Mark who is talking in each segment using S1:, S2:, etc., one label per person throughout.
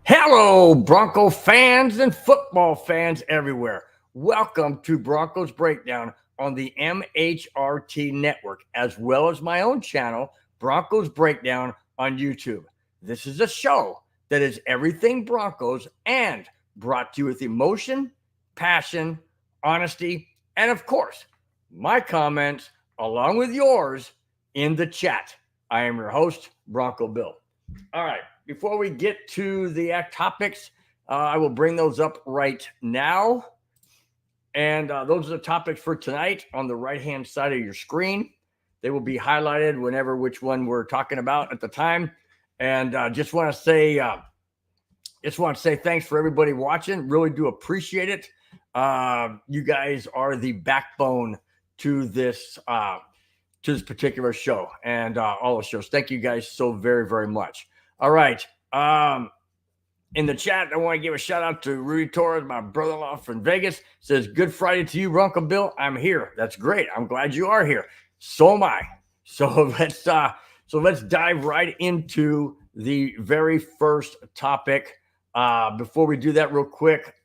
S1: Hello, Bronco fans and football fans everywhere. Welcome to Broncos Breakdown on the MHRT network, as well as my own channel, Broncos Breakdown on YouTube. This is a show that is everything Broncos and brought to you with emotion, passion, honesty, and of course, my comments along with yours in the chat. I am your host, Bronco Bill. All right. Before we get to the topics, I will bring those up right now. And those are the topics for tonight on the right-hand side of your screen. They will be highlighted whenever which one we're talking about at the time. And just want to say thanks for everybody watching. Really do appreciate it. You guys are the backbone to this particular show and all the shows. Thank you guys so very, very much. All right. In the chat, I want to give a shout out to Rudy Torres, my brother-in-law from Vegas. Says, "Good Friday to you, Bronco Bill. I'm here." That's great. I'm glad you are here. So am I. So let's dive right into the very first topic. Before we do that, real quick,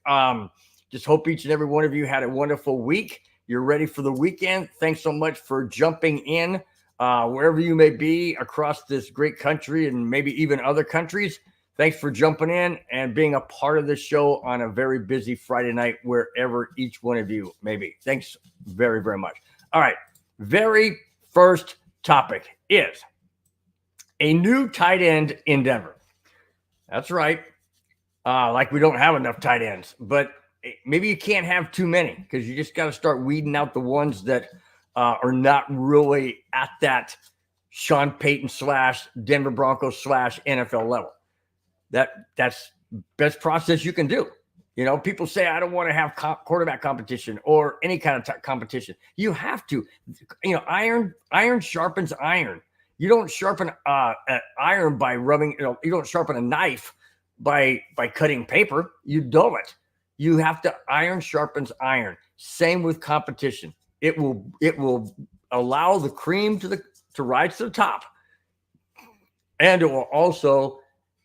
S1: just hope each and every one of you had a wonderful week. You're ready for the weekend. Thanks so much for jumping in. Wherever you may be across this great country and maybe even other countries, thanks for jumping in and being a part of the show on a very busy Friday night, wherever each one of you may be. Thanks very, very much. All right. Very first topic is a new tight end in Denver. That's right. Like we don't have enough tight ends, but maybe you can't have too many because you just got to start weeding out the ones that are not really at that Sean Payton / Denver Broncos / NFL level. That's best process you can do. You know, people say, I don't want to have quarterback competition or any kind of competition. You have to. You know, iron sharpens iron. You don't sharpen iron by rubbing, you don't sharpen a knife by cutting paper. You dull it. You have to iron sharpens iron. Same with competition. It will allow the cream to rise to the top, and it will also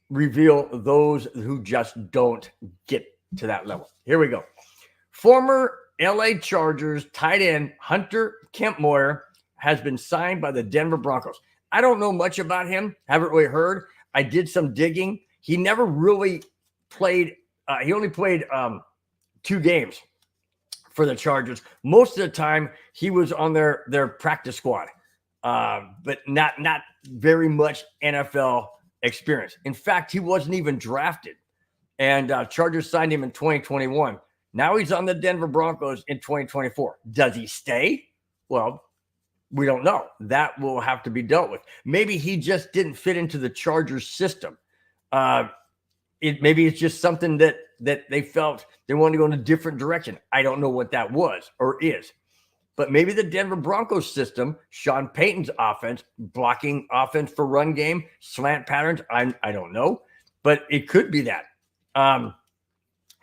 S1: reveal those who just don't get to that level. Here we go. Former LA Chargers tight end Hunter Kempmoyer has been signed by the Denver Broncos. I don't know much about him. Haven't really heard. I did some digging. He never really played. He only played 2 games for the Chargers. Most of the time, he was on their practice squad, but not very much NFL experience. In fact, he wasn't even drafted, and Chargers signed him in 2021. Now he's on the Denver Broncos in 2024. Does he stay? Well, we don't know. That will have to be dealt with. Maybe he just didn't fit into the Chargers system. Maybe it's just something that they felt they wanted to go in a different direction. I don't know what that was or is. But maybe the Denver Broncos system, Sean Payton's offense, blocking offense for run game, slant patterns, I don't know. But it could be that.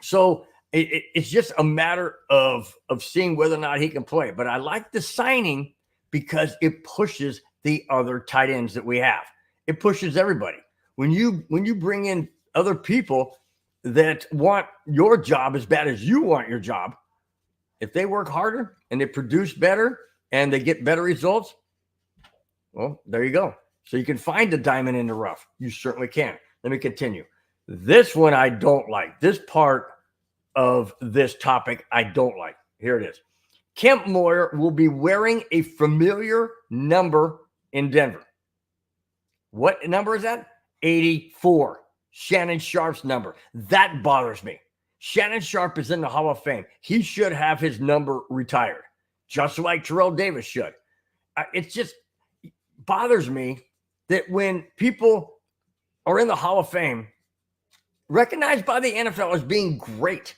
S1: So it's just a matter of seeing whether or not he can play. But I like the signing because it pushes the other tight ends that we have. It pushes everybody. When you bring in other people that want your job as bad as you want your job, if they work harder and they produce better and they get better results, well, there you go. So you can find a diamond in the rough. You certainly can. Let me continue. This one I don't like. This part of this topic I don't like. Here it is. Kempmoyer will be wearing a familiar number in Denver. What number is that? 84. Shannon Sharp's number. That bothers me. Shannon Sharp is in the Hall of Fame. He should have his number retired, just like Terrell Davis should. It just bothers me that when people are in the Hall of Fame, recognized by the NFL as being great,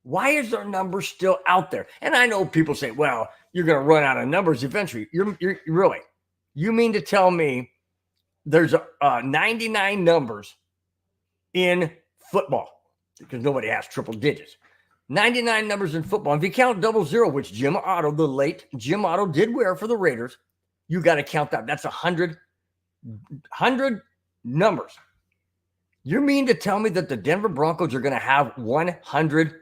S1: why is their number still out there? And I know people say, well, you're going to run out of numbers eventually. You're really, you mean to tell me there's 99 numbers in football? Because nobody has triple digits. 99 numbers in football. If you count 00, which Jim Otto, the late Jim Otto, did wear for the Raiders, you got to count that. That's 100 numbers. You mean to tell me that the Denver Broncos are going to have 100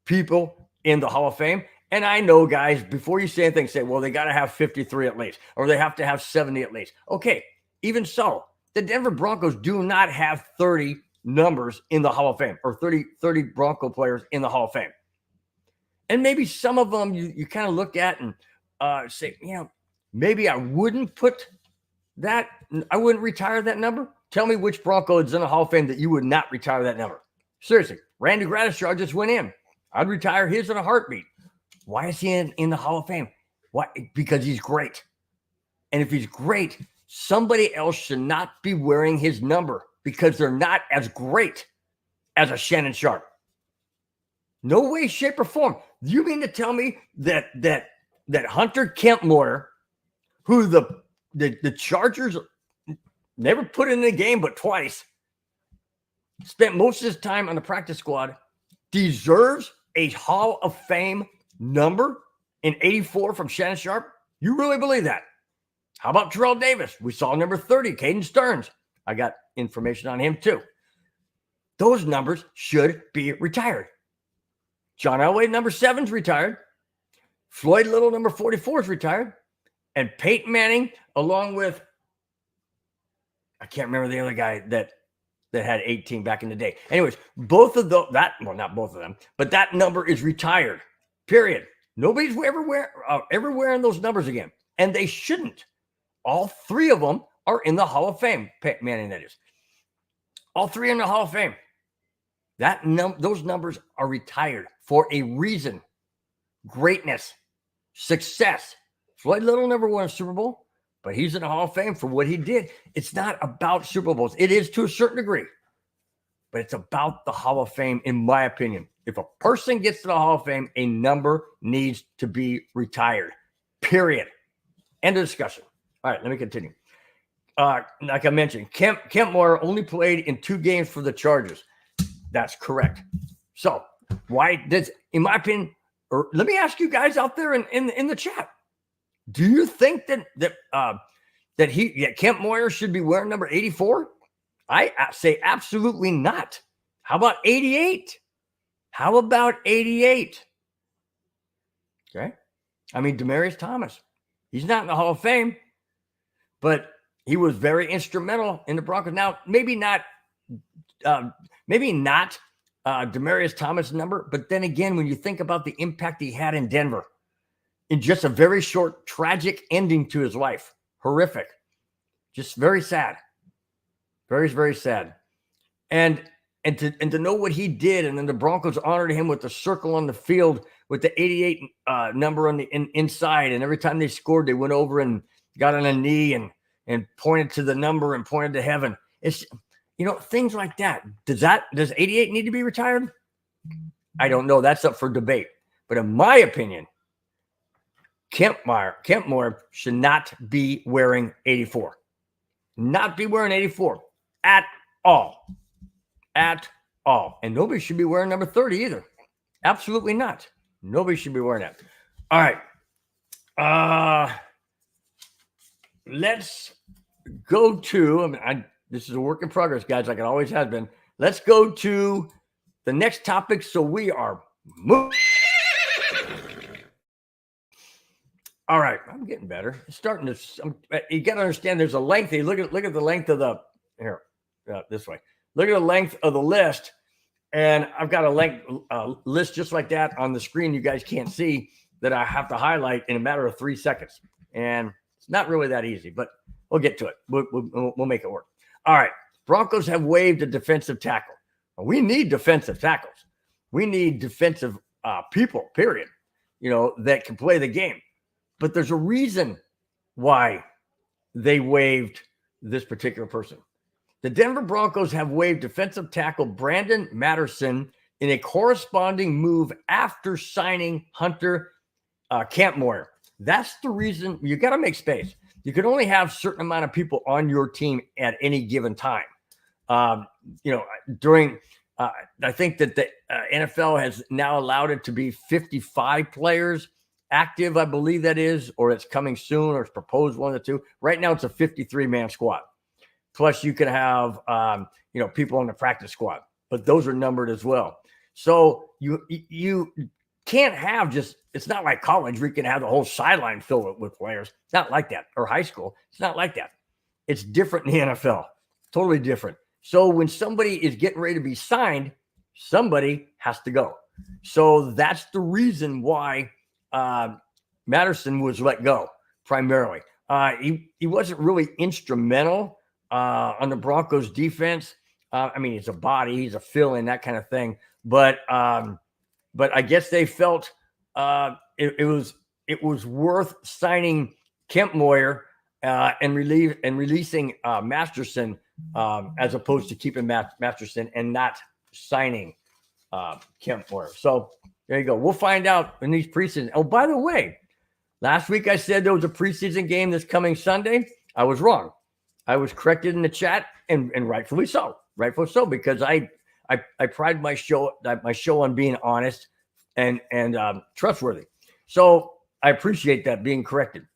S1: people in the Hall of Fame? And I know, guys, before you say anything, say, well, they got to have 53 at least, or they have to have 70 at least. Okay, even so, the Denver Broncos do not have 30 numbers in the Hall of Fame, or 30 Bronco players in the Hall of Fame. And maybe some of them you kind of look at and say, maybe I wouldn't put that, I wouldn't retire that number. Tell me which Bronco is in the Hall of Fame that you would not retire that number. Seriously, Randy Gradishar just went in. I'd retire his in a heartbeat. Why is he in the Hall of Fame? Why? Because he's great. And if he's great, somebody else should not be wearing his number because they're not as great as a Shannon Sharpe. No way, shape, or form. You mean to tell me that Hunter Kempmoyer, who the Chargers never put in the game but twice, spent most of his time on the practice squad, deserves a Hall of Fame number in 84 from Shannon Sharpe? You really believe that? How about Terrell Davis? We saw number 30, Caden Sterns. I got information on him too. Those numbers should be retired. John Elway, number 7 is retired. Floyd Little, number 44 is retired. And Peyton Manning, along with, I can't remember the other guy that had 18 back in the day. Anyways, both of those, not both of them, but that number is retired, period. Nobody's ever wearing those numbers again. And they shouldn't. All 3 of them are in the Hall of Fame. Peyton Manning, that is. All 3 are in the Hall of Fame. Those numbers are retired for a reason. Greatness, success. Floyd Little never won a Super Bowl, but he's in the Hall of Fame for what he did. It's not about Super Bowls. It is to a certain degree, but it's about the Hall of Fame, in my opinion. If a person gets to the Hall of Fame, a number needs to be retired, period. End of discussion. All right, let me continue. Like I mentioned, Kempmoyer only played in 2 games for the Chargers. That's correct. So why does, in my opinion, or let me ask you guys out there in the chat, do you think that Kempmoyer should be wearing number 84? I say absolutely not. How about 88? How about 88? Okay. I mean, Demaryius Thomas, he's not in the Hall of Fame, but he was very instrumental in the Broncos. Now, maybe not Demaryius Thomas' number, but then again, when you think about the impact he had in Denver, in just a very short, tragic ending to his life, horrific, just very sad, very, very sad, and to know what he did, and then the Broncos honored him with the circle on the field with the 88 number on the inside, and every time they scored, they went over and got on a knee and pointed to the number and pointed to heaven. It's, things like that. Does 88 need to be retired? I don't know. That's up for debate. But in my opinion, Kempmoyer should not be wearing 84. Not be wearing 84 at all. At all. And nobody should be wearing number 30 either. Absolutely not. Nobody should be wearing that. All right. Let's go to, this is a work in progress, guys, like it always has been. Let's go to the next topic. So we are moving. All right, I'm getting better. It's starting to. You got to understand. There's a length. Look at the length of the here. This way. Look at the length of the list, and I've got a list just like that on the screen. You guys can't see that I have to highlight in a matter of 3 seconds, and it's not really that easy. But we'll get to it. We'll make it work. All right. Broncos have waived a defensive tackle. We need defensive tackles. We need defensive people. Period. That can play the game. But there's a reason why they waived this particular person. The Denver Broncos have waived defensive tackle Brandon Matterson in a corresponding move after signing Hunter Kempmoyer. That's the reason. You got to make space. You can only have a certain amount of people on your team at any given time. I think that the NFL has now allowed it to be 55 players active, I believe that is, or it's coming soon, or it's proposed, one of the two. Right now, it's a 53-man squad. Plus, you can have people on the practice squad, but those are numbered as well. So you can't have it's not like college where you can have the whole sideline filled with players. It's not like that. Or high school. It's not like that. It's different in the NFL. Totally different. So when somebody is getting ready to be signed, somebody has to go. So that's the reason why Matterson was let go primarily. He wasn't really instrumental on the Broncos defense. He's a body, he's a fill-in, that kind of thing. But I guess they felt it was worth signing Kemp Moyer and releasing Masterson as opposed to keeping Masterson and not signing Kemp Moyer. So there you go. We'll find out in these preseason. Oh, by the way, last week I said there was a preseason game this coming Sunday. I was wrong. I was corrected in the chat, and rightfully so. Rightfully so, because I pride my show on being honest and trustworthy. So I appreciate that being corrected.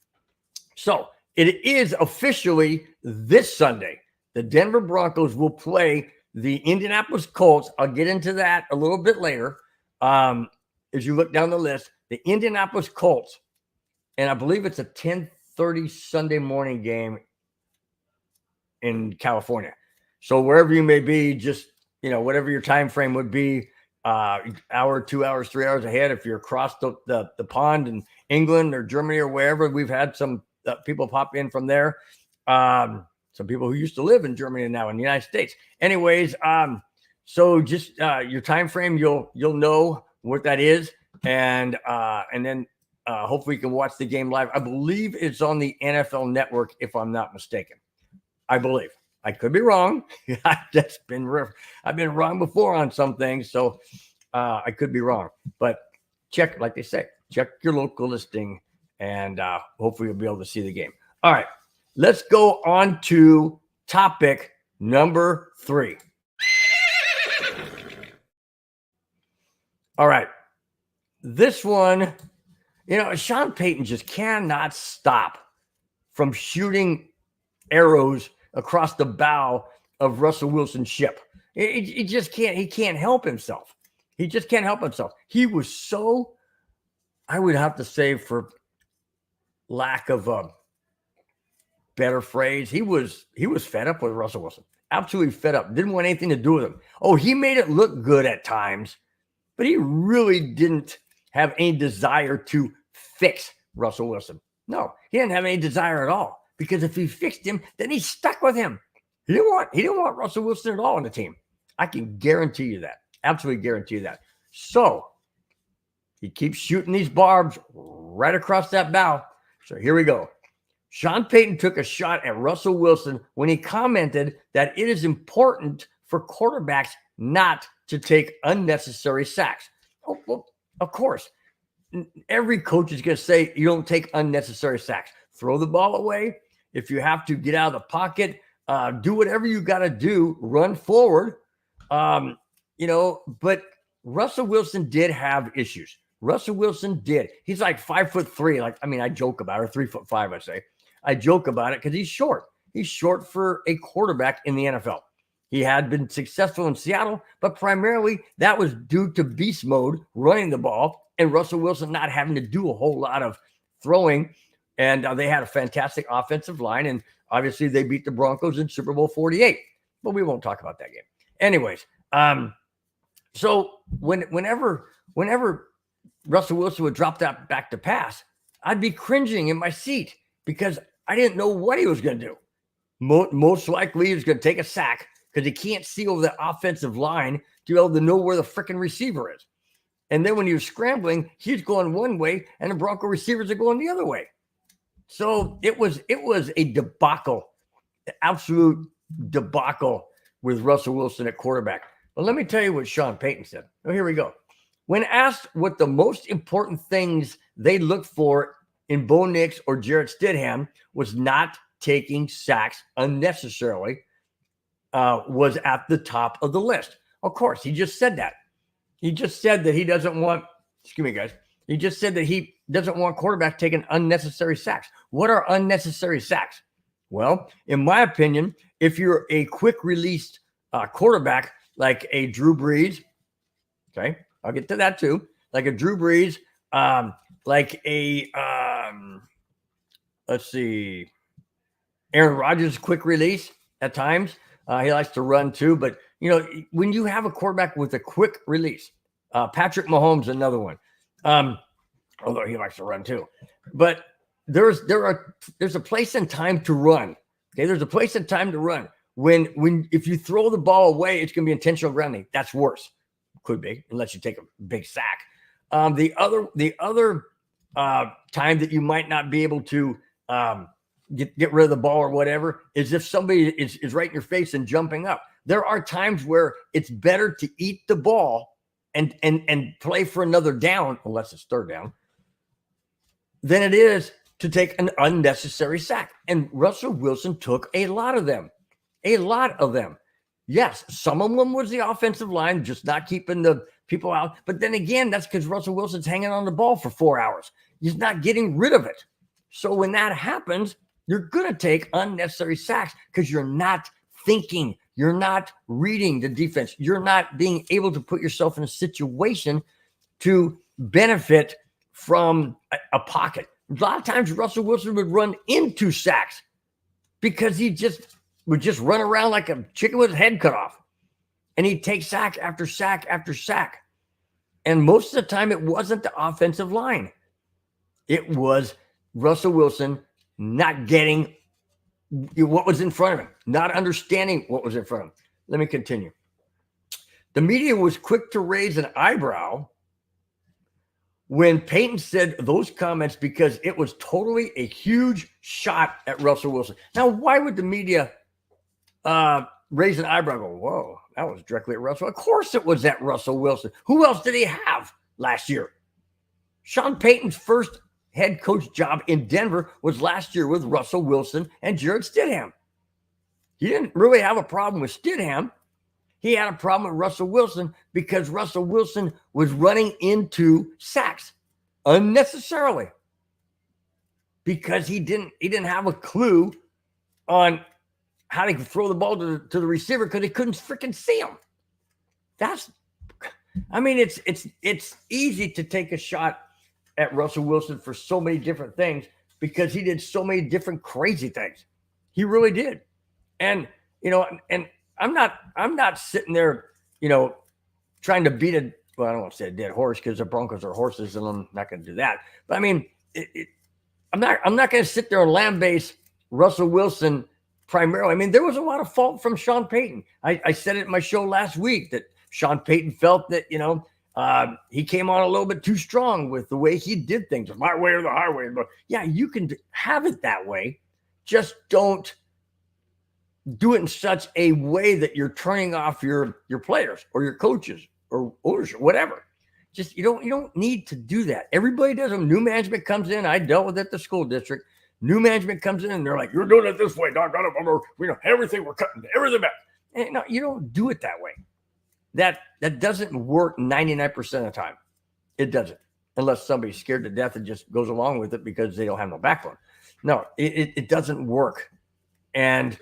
S1: So it is officially this Sunday. The Denver Broncos will play the Indianapolis Colts. I'll get into that a little bit later. As you look down the list, the Indianapolis Colts, and I believe it's a 10:30 Sunday morning game in California. So wherever you may be, just whatever your time frame would be, hour, 2 hours, 3 hours ahead. If you're across the pond in England or Germany or wherever, we've had some people pop in from there. Some people who used to live in Germany and now in the United States. Anyways, so just your time frame, you'll know what that is, and then hopefully you can watch the game live. I believe it's on the NFL Network, if I'm not mistaken. I believe. I could be wrong. I've been wrong before on some things, so I could be wrong. But check, like they say, check your local listing, and hopefully you'll be able to see the game. All right, let's go on to topic number 3. All right, this one, Sean Payton just cannot stop from shooting arrows across the bow of Russell Wilson's ship. He just can't. He can't help himself. He just can't help himself. He was so, I would have to say, for lack of a better phrase, he was fed up with Russell Wilson. Absolutely fed up. Didn't want anything to do with him. Oh, he made it look good at times, but he really didn't have any desire to fix Russell Wilson. No, he didn't have any desire at all. Because if he fixed him, then he's stuck with him. He didn't want Russell Wilson at all on the team. I can guarantee you that. Absolutely guarantee you that. So he keeps shooting these barbs right across that bow. So here we go. Sean Payton took a shot at Russell Wilson when he commented that it is important for quarterbacks not to take unnecessary sacks. Oh, well, of course. Every coach is going to say you don't take unnecessary sacks. Throw the ball away. If you have to get out of the pocket, do whatever you got to do, run forward. But Russell Wilson did have issues. Russell Wilson did. He's like 5'3". I joke about it, 3'5", I say. I joke about it because he's short. He's short for a quarterback in the NFL. He had been successful in Seattle, but primarily that was due to beast mode, running the ball, and Russell Wilson not having to do a whole lot of throwing. And they had a fantastic offensive line, and obviously they beat the Broncos in Super Bowl 48. But we won't talk about that game. Anyways, so whenever Russell Wilson would drop that back to pass, I'd be cringing in my seat because I didn't know what he was going to do. Most likely he was going to take a sack because he can't see over the offensive line to be able to know where the freaking receiver is. And then when he was scrambling, he's going one way, and the Bronco receivers are going the other way. So it was a debacle, absolute debacle with Russell Wilson at quarterback. But let me tell you what Sean Payton said. Oh, here we go. When asked what the most important things they looked for in Bo Nix or Jarrett Stidham was not taking sacks unnecessarily, was at the top of the list. Of course, he just said that. He just said that he doesn't want, excuse me, guys. He just said that he doesn't want quarterbacks taking unnecessary sacks. What are unnecessary sacks? Well, in my opinion, if you're a quick release quarterback like a Drew Brees, okay, I'll get to that too, like a Drew Brees, like a, let's see, Aaron Rodgers, quick release at times. He likes to run too, but when you have a quarterback with a quick release, Patrick Mahomes, another one, although he likes to run too, but there's a place and time to run. Okay, there's a place and time to run. When if you throw the ball away, it's going to be intentional grounding. That's worse. Could be, unless you take a big sack. The other time that you might not be able to get rid of the ball or whatever is if somebody is right in your face and jumping up. There are times where it's better to eat the ball and play for another down, unless it's third down, than it is to take an unnecessary sack. And Russell Wilson took a lot of them. Yes, some of them was the offensive line, just not keeping the people out. But then again, that's because Russell Wilson's hanging on the ball for 4 hours. He's not getting rid of it. So when that happens, you're going to take unnecessary sacks because you're not thinking. You're not reading the defense. You're not being able to put yourself in a situation to benefit from a pocket. A lot of times Russell Wilson would run into sacks because he would just run around like a chicken with his head cut off. And he'd take sack after sack after sack. And most of the time it wasn't the offensive line. It was Russell Wilson not getting what was in front of him, not understanding what was in front of him. Let me continue. The media was quick to raise an eyebrow when Payton said those comments because it was totally a huge shot at Russell Wilson. Now, why would the media raise an eyebrow and go, whoa, that was directly at Russell? Of course it was at Russell Wilson. Who else did he have last year? Sean Payton's first head coach job in Denver was last year with Russell Wilson and Jared Stidham. He didn't really have a problem with Stidham. He had a problem with Russell Wilson because Russell Wilson was running into sacks unnecessarily because he didn't have a clue on how to throw the ball to the receiver because he couldn't freaking see him. It's easy to take a shot at Russell Wilson for so many different things because he did so many different crazy things. He really did. And I'm not sitting there, trying to beat I don't want to say a dead horse because the Broncos are horses and I'm not going to do that. But I mean, I'm not going to sit there and lambaste Russell Wilson primarily. I mean, there was a lot of fault from Sean Payton. I said it in my show last week that Sean Payton felt that, he came on a little bit too strong with the way he did things, my way or the highway. But yeah, you can have it that way. Just don't do it in such a way that you're turning off your players or your coaches or ownership, whatever. Just you don't need to do that. Everybody does them. New management comes in. I dealt with it at the school district. New management comes in and they're like, "You're doing it this way, Doc. Everything we're cutting, everything back." And no, you don't do it that way. That doesn't work 99% of the time. It doesn't, unless somebody's scared to death and just goes along with it because they don't have no backbone. No, it doesn't work. And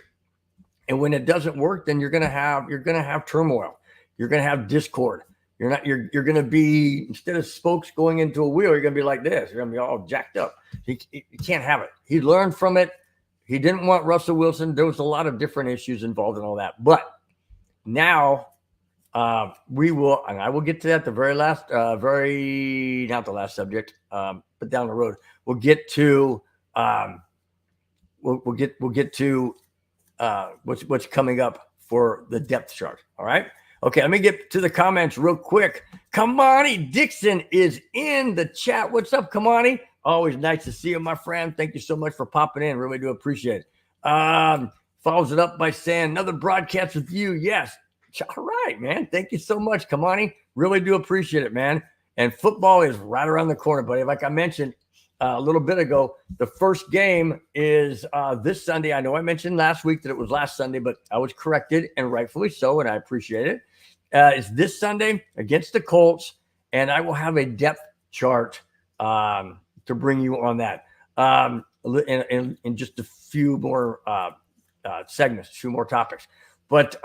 S1: when it doesn't work, then you're gonna have turmoil. You're gonna have discord. You're gonna be, instead of spokes going into a wheel, you're gonna be like this. You're gonna be all jacked up. You can't have it. He learned from it. He didn't want Russell Wilson. There was a lot of different issues involved in all that. But now we will, and I will get to that the very last, not the last subject, but down the road, we'll get to we'll get to what's coming up for the depth chart. All right. Okay, let me get to the comments real quick. Kamani Dixon is in the chat. What's up, Kamani? Always nice to see you, my friend. Thank you so much for popping in. Really do appreciate it. Follows it up by saying, another broadcast with you. Yes. All right, man. Thank you so much, Kamani. Really do appreciate it, man. And football is right around the corner, buddy. Like I mentioned a little bit ago, the first game is this Sunday. I know I mentioned last week that it was last Sunday, but I was corrected, and rightfully so, and I appreciate it. It's this Sunday against the Colts, and I will have a depth chart to bring you on that. in just a few more segments, a few more topics. But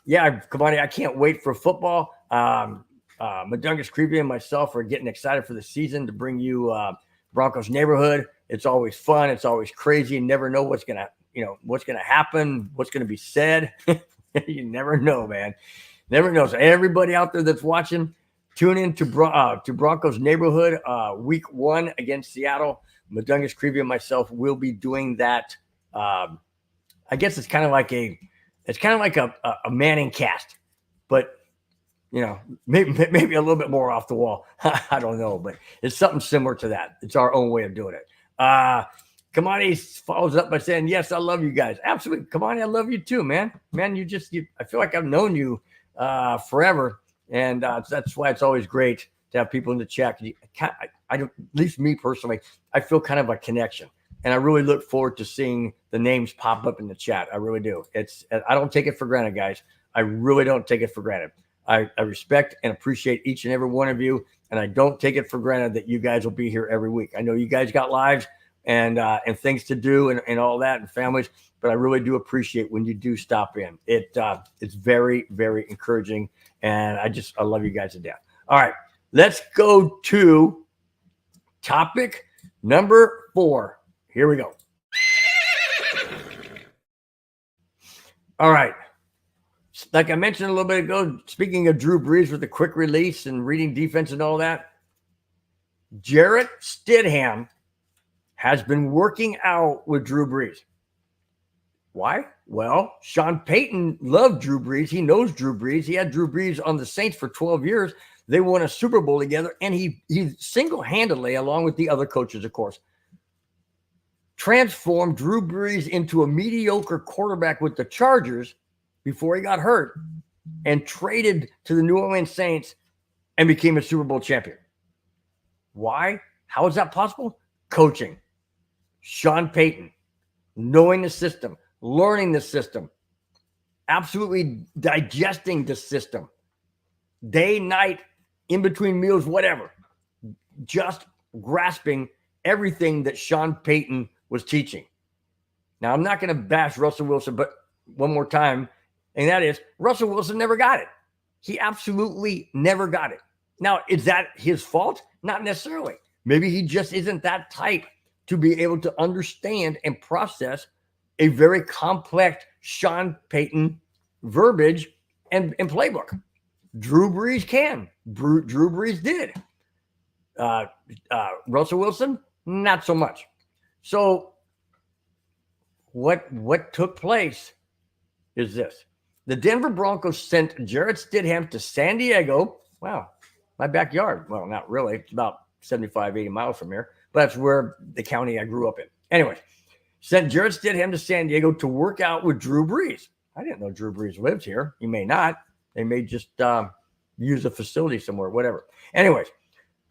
S1: yeah, Kamani, I can't wait for football. Madungus Creepy and myself are getting excited for the season to bring you Broncos Neighborhood. It's always fun. It's always crazy. You never know what's gonna happen, what's gonna be said. You never know, man. Never know. So everybody out there that's watching, tune in to Broncos Neighborhood week 1 against Seattle. Madungus Creepy and myself will be doing that. I guess it's kind of like a Manning cast, but maybe a little bit more off the wall. I don't know, but it's something similar to that. It's our own way of doing it. Kamani follows up by saying, yes, I love you guys. Absolutely. Kamani, I love you too, man. Man, I feel like I've known you forever. And that's why it's always great to have people in the chat. I don't, at least me personally, I feel kind of a connection. And I really look forward to seeing the names pop up in the chat. I really do. I don't take it for granted, guys. I really don't take it for granted. I respect and appreciate each and every one of you. And I don't take it for granted that you guys will be here every week. I know you guys got lives and things to do and all that and families, but I really do appreciate when you do stop in. It's very, very encouraging. And I love you guys to death. All right, let's go to topic number 4. Here we go. All right. Like I mentioned a little bit ago, speaking of Drew Brees with the quick release and reading defense and all that, Jarrett Stidham has been working out with Drew Brees. Why? Well, Sean Payton loved Drew Brees. He knows Drew Brees. He had Drew Brees on the Saints for 12 years. They won a Super Bowl together, and he single-handedly, along with the other coaches, of course, transformed Drew Brees into a mediocre quarterback with the Chargers before he got hurt and traded to the New Orleans Saints and became a Super Bowl champion. Why? How is that possible? Coaching. Sean Payton, knowing the system, learning the system, absolutely digesting the system, day, night, in between meals, whatever, just grasping everything that Sean Payton was teaching. Now, I'm not going to bash Russell Wilson, but one more time, and that is Russell Wilson never got it. He absolutely never got it. Now, is that his fault? Not necessarily. Maybe he just isn't that type to be able to understand and process a very complex Sean Payton verbiage and playbook. Drew Brees can. Drew Brees did. Russell Wilson, not so much. So what took place is this. The Denver Broncos sent Jarrett Stidham to San Diego. Wow, my backyard. Well, not really. It's about 75, 80 miles from here. But that's where the county I grew up in. Anyway, sent Jarrett Stidham to San Diego to work out with Drew Brees. I didn't know Drew Brees lived here. He may not. They may just use a facility somewhere, whatever. Anyways,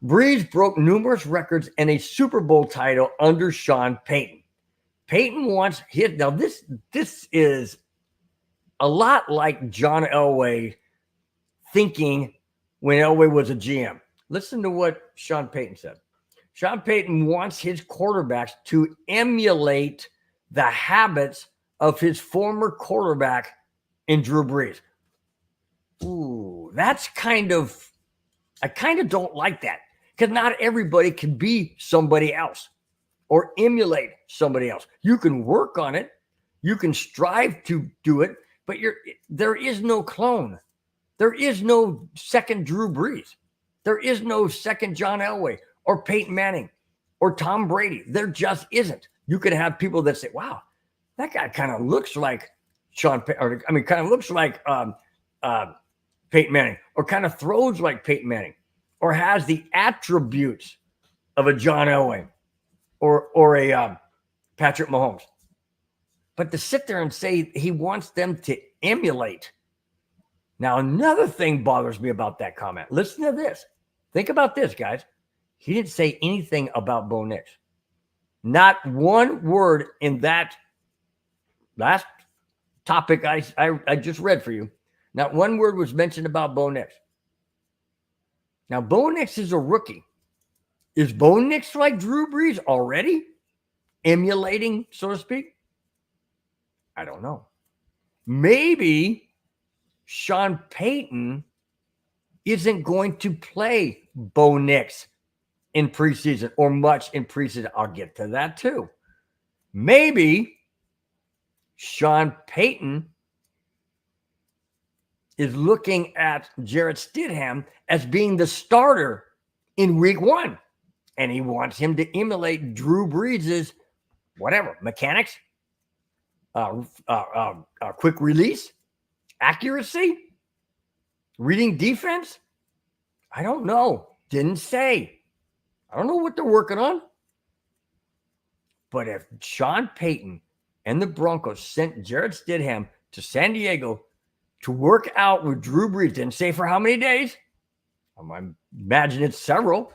S1: Brees broke numerous records and a Super Bowl title under Sean Payton. Payton wants his. Now, this is a lot like John Elway thinking when Elway was a GM. Listen to what Sean Payton said. Sean Payton wants his quarterbacks to emulate the habits of his former quarterback in Drew Brees. Ooh, that's I kind of don't like that because not everybody can be somebody else or emulate somebody else. You can work on it. You can strive to do it, but there is no clone. There is no second Drew Brees. There is no second John Elway or Peyton Manning or Tom Brady. There just isn't. You could have people that say, wow, that guy kind of looks like kind of looks like Peyton Manning, or kind of throws like Peyton Manning, or has the attributes of a John Elway or a Patrick Mahomes. But to sit there and say he wants them to emulate. Now, another thing bothers me about that comment. Listen to this. Think about this, guys. He didn't say anything about Bo Nix. Not one word in that last topic I just read for you. Not one word was mentioned about Bo Nix. Now, Bo Nix is a rookie. Is Bo Nix like Drew Brees already? emulating, so to speak? I don't know. Maybe Sean Payton isn't going to play Bo Nix in preseason or much in preseason. I'll get to that too. Maybe Sean Payton is looking at Jarrett Stidham as being the starter in week 1. And he wants him to emulate Drew Brees' whatever, mechanics, quick release, accuracy, reading defense. I don't know. Didn't say. I don't know what they're working on. But if Sean Payton and the Broncos sent Jarrett Stidham to San Diego to work out with Drew Brees, didn't say for how many days. I imagine it's several.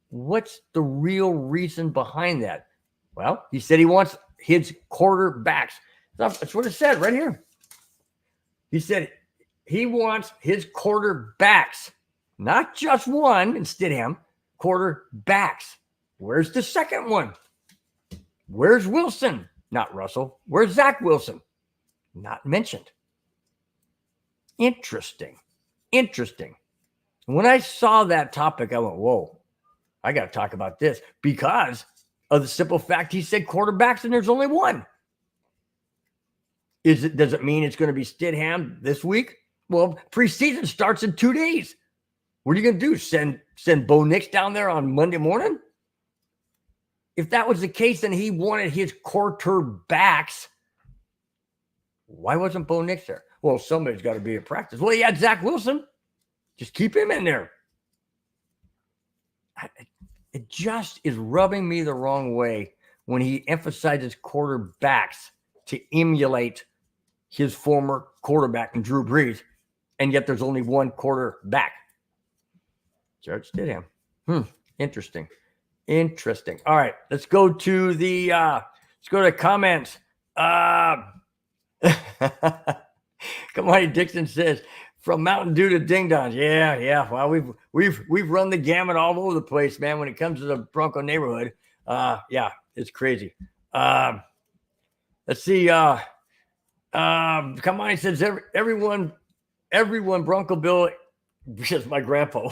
S1: What's the real reason behind that? Well, he said he wants his quarterbacks. That's what it said right here. He said he wants his quarterbacks, not just one in Stidham, quarterbacks. Where's the second one? Where's Wilson? Not Russell. Where's Zach Wilson? Not mentioned. Interesting. When I saw that topic, I went, whoa, I got to talk about this because of the simple fact he said quarterbacks and there's only one. Does it mean it's going to be Stidham this week? Well, preseason starts in 2 days. What are you going to do? Send Bo Nix down there on Monday morning? If that was the case, then he wanted his quarterbacks. Why wasn't Bo Nix there? Well, somebody's got to be at practice. Well, he had Zach Wilson. Just keep him in there. It just is rubbing me the wrong way when he emphasizes quarterbacks to emulate his former quarterback in Drew Brees, and yet there's only one quarterback. Jarrett Stidham. Interesting. All right, let's go to the comments. Come on, Dixon says from Mountain Dew to Ding Dongs. Yeah. Well, we've run the gamut all over the place, man. When it comes to the Bronco neighborhood, yeah, it's crazy. Let's see. Come on, he says everyone, Bronco Bill, because my grandpa.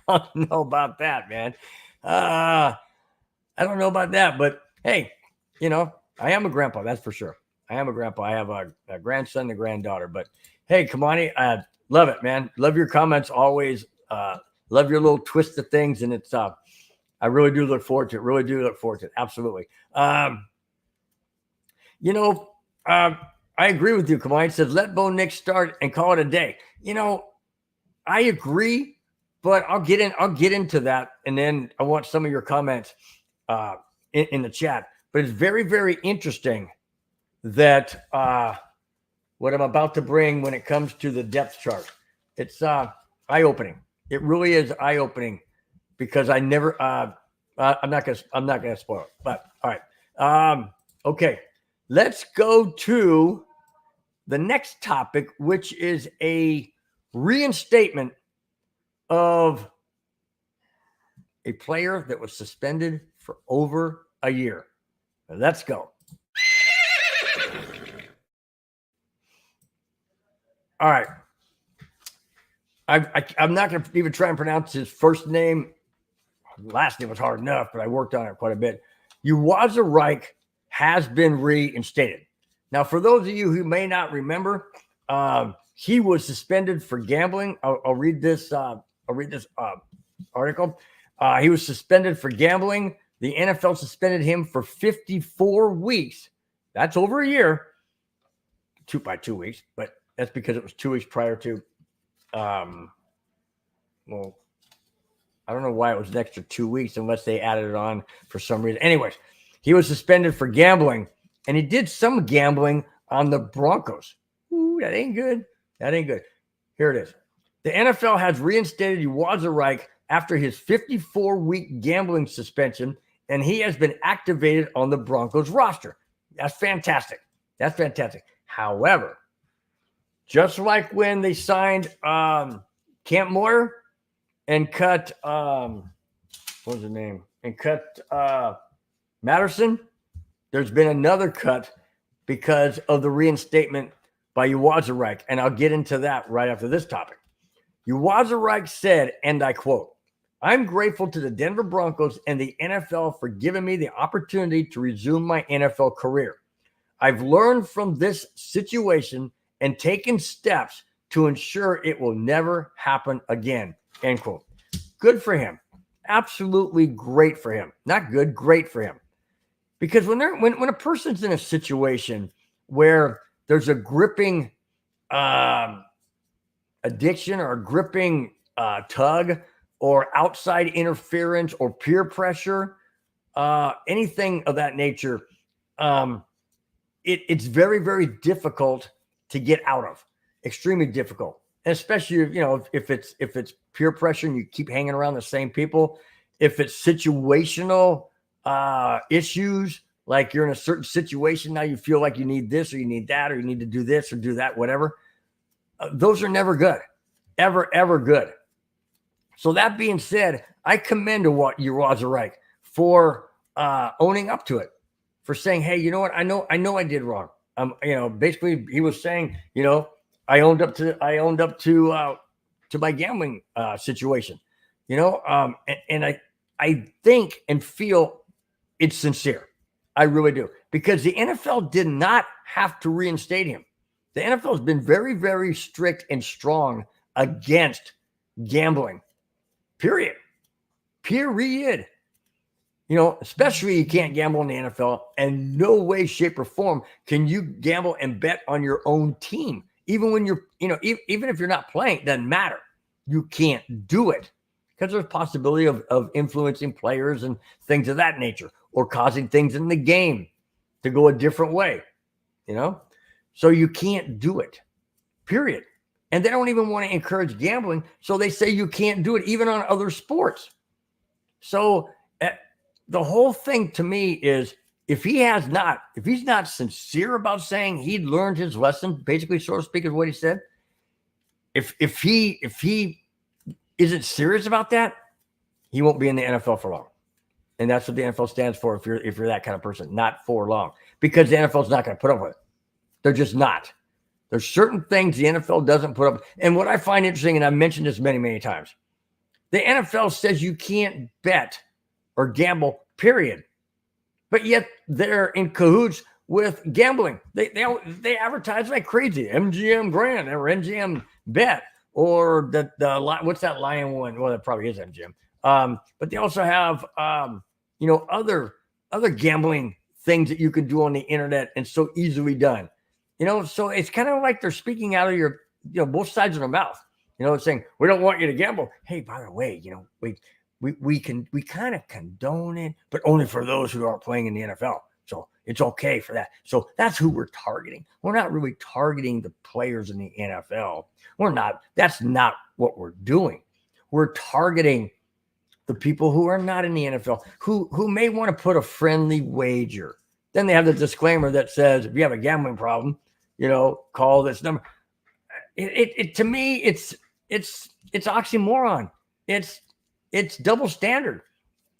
S1: I don't know about that, man. I don't know about that, but hey, I am a grandpa, that's for sure. I am a grandpa. I have a grandson and a granddaughter, but hey, Kamani, I love it, man. Love your comments always. Love your little twist of things. And it's, I really do look forward to it. Absolutely. I agree with you. Kamani says, let Bo Nix start and call it a day. I agree, but I'll get into that. And then I want some of your comments in the chat, but it's very, very interesting that what I'm about to bring when it comes to the depth chart. It's eye-opening. It really is eye-opening because I never I'm not gonna spoil it. But all right. Okay. Let's go to the next topic, which is a reinstatement of a player that was suspended for over a year. Let's go. All right. I'm not going to even try and pronounce his first name. Last name was hard enough, but I worked on it quite a bit. Uwazurike has been reinstated. Now, for those of you who may not remember, he was suspended for gambling. I'll read this. Article. He was suspended for gambling. The NFL suspended him for 54 weeks. That's over a year. 2 weeks, but that's because it was 2 weeks prior to. Well, I don't know why it was an extra 2 weeks unless they added it on for some reason. Anyways, he was suspended for gambling, and he did some gambling on the Broncos. Ooh, that ain't good. Here it is. The NFL has reinstated Uwazurike after his 54-week gambling suspension, and he has been activated on the Broncos roster. That's fantastic. However, just like when they signed Camp Moyer and cut what was his name? And cut Matterson, there's been another cut because of the reinstatement by Uwazurike, and I'll get into that right after this topic. Uwazurike said, and I quote, "I'm grateful to the Denver Broncos and the NFL for giving me the opportunity to resume my NFL career. I've learned from this situation and taken steps to ensure it will never happen again." End quote. Good for him. Absolutely great for him. Not good, great for him. Because when a person's in a situation where there's a gripping addiction or a gripping tug or outside interference or peer pressure, anything of that nature, it's very, very difficult to get out of. Extremely difficult. And especially if it's peer pressure and you keep hanging around the same people, if it's situational issues, like you're in a certain situation now, you feel like you need this or you need that, or you need to do this or do that, whatever. Those are never good, ever good. So that being said, I commend Uwazurike for owning up to it, for saying, "Hey, you know what? I know I did wrong." Basically, he was saying, I owned up to my gambling situation, and I think and feel it's sincere. I really do, because the NFL did not have to reinstate him. The NFL has been very, very strict and strong against gambling. Period. Especially you can't gamble in the NFL, and no way, shape, or form can you gamble and bet on your own team. Even when you're, even if you're not playing, it doesn't matter. You can't do it because there's possibility of influencing players and things of that nature, or causing things in the game to go a different way, So you can't do it, period. And they don't even want to encourage gambling, so they say you can't do it even on other sports. So the whole thing to me is, if he's not sincere about saying he'd learned his lesson, basically, so to speak, is what he said. If he isn't serious about that, he won't be in the NFL for long. And that's what the NFL stands for. If you're that kind of person, not for long, because the NFL is not going to put up with it. They're just not. There's certain things the NFL doesn't put up. And what I find interesting, and I've mentioned this many, many times, the NFL says you can't bet or gamble, period. But yet they're in cahoots with gambling. They advertise like crazy. MGM Grand or MGM Bet, or the what's that Lion one? Well, that probably is MGM. But they also have other gambling things that you can do on the internet, and so easily done. So it's kind of like they're speaking out of your both sides of their mouth. Saying, "We don't want you to gamble. Hey, by the way, we kind of condone it, but only for those who aren't playing in the NFL. So it's okay for that." So that's who we're targeting. We're not really targeting the players in the NFL. We're not. That's not what we're doing. We're targeting the people who are not in the NFL, who may want to put a friendly wager. Then they have the disclaimer that says, if you have a gambling problem, call this number. To me, it's oxymoron. It's double standard.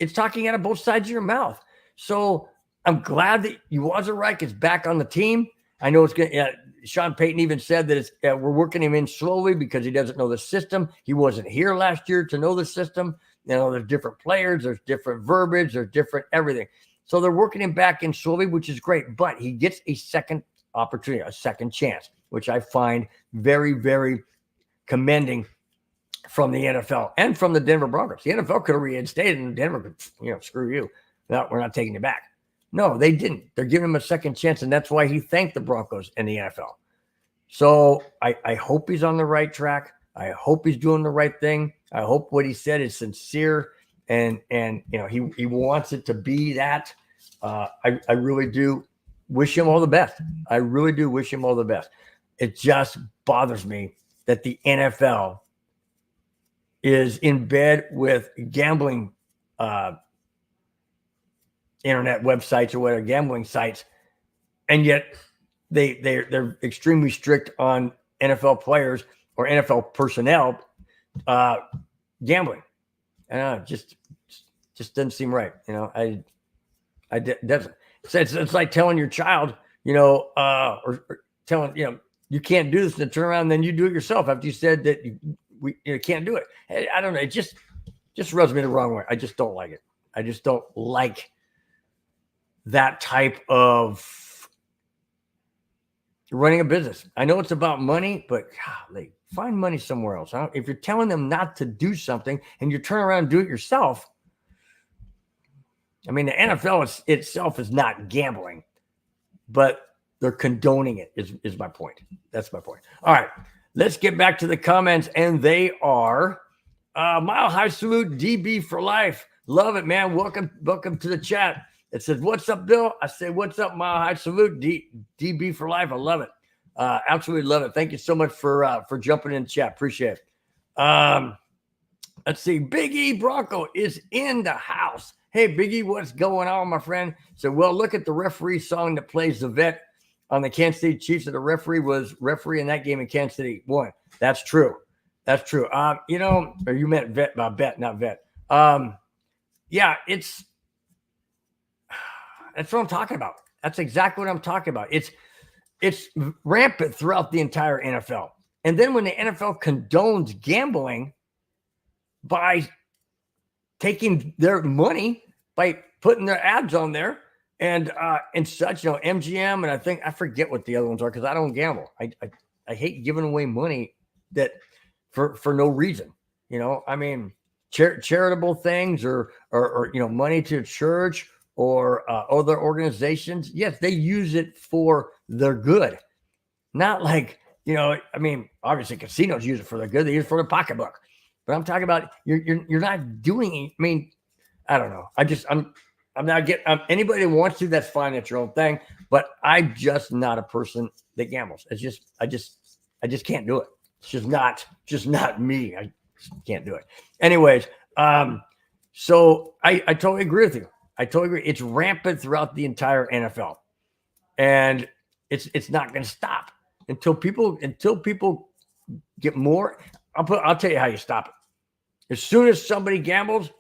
S1: It's talking out of both sides of your mouth. So I'm glad that Uwazurike is back on the team. I know it's going to, Sean Payton even said that we're working him in slowly because he doesn't know the system. He wasn't here last year to know the system. There's different players, there's different verbiage, there's different everything. So they're working him back in slowly, which is great. But he gets a second opportunity, a second chance, which I find very, very commending from the NFL and from the Denver Broncos. The NFL could have reinstated, and Denver could, screw you. No, we're not taking you back. No, they didn't. They're giving him a second chance, and that's why he thanked the Broncos and the NFL. So I hope he's on the right track. I hope he's doing the right thing. I hope what he said is sincere, and he wants it to be that. I really do wish him all the best. I really do wish him all the best. It just bothers me that the NFL is in bed with gambling internet websites or whatever, gambling sites, and yet they're extremely strict on NFL players or NFL personnel gambling. And just doesn't seem right. It's like telling your child, or telling, you can't do this, and turn around and then you do it yourself after you said that you can't do it. I don't know. It just rubs me the wrong way. I just don't like it. I just don't like that type of running a business. I know it's about money, but golly, find money somewhere else. Huh? If you're telling them not to do something and you turn around and do it yourself, I mean, the NFL itself is not gambling, but they're condoning it is my point. That's my point. All right, let's get back to the comments, and they are Mile High Salute, DB for life. Love it, man. Welcome to the chat. It says, what's up, Bill? I say, what's up, Mile High Salute, DB for life. I love it. Absolutely love it. Thank you so much for jumping in the chat. Appreciate it. Let's see. Big E Bronco is in the house. Hey, Big E, what's going on, my friend? So, well, look at the referee song that plays the vet on the Kansas City Chiefs. And the referee was referee in that game in Kansas City won. That's true. That's true. Or you meant vet, not vet. Yeah, that's what I'm talking about. That's exactly what I'm talking about. It's rampant throughout the entire NFL. And then when the NFL condones gambling by taking their money, by putting their ads on there and such, MGM, and I forget what the other ones are because I don't gamble. I hate giving away money that for no reason. I mean, charitable things or money to church or other organizations. Yes, they use it for their good. Not like, I mean, obviously casinos use it for their good. They use it for their pocketbook. But I'm talking about you're not doing it. I mean, I don't know. I'm not getting anybody that wants to, that's fine. That's your own thing. But I'm just not a person that gambles. I just can't do it. It's just not me. I can't do it. Anyways, so I totally agree with you. I totally agree. It's rampant throughout the entire NFL, and it's not going to stop until people get more. I'll tell you how you stop it. As soon as somebody gambles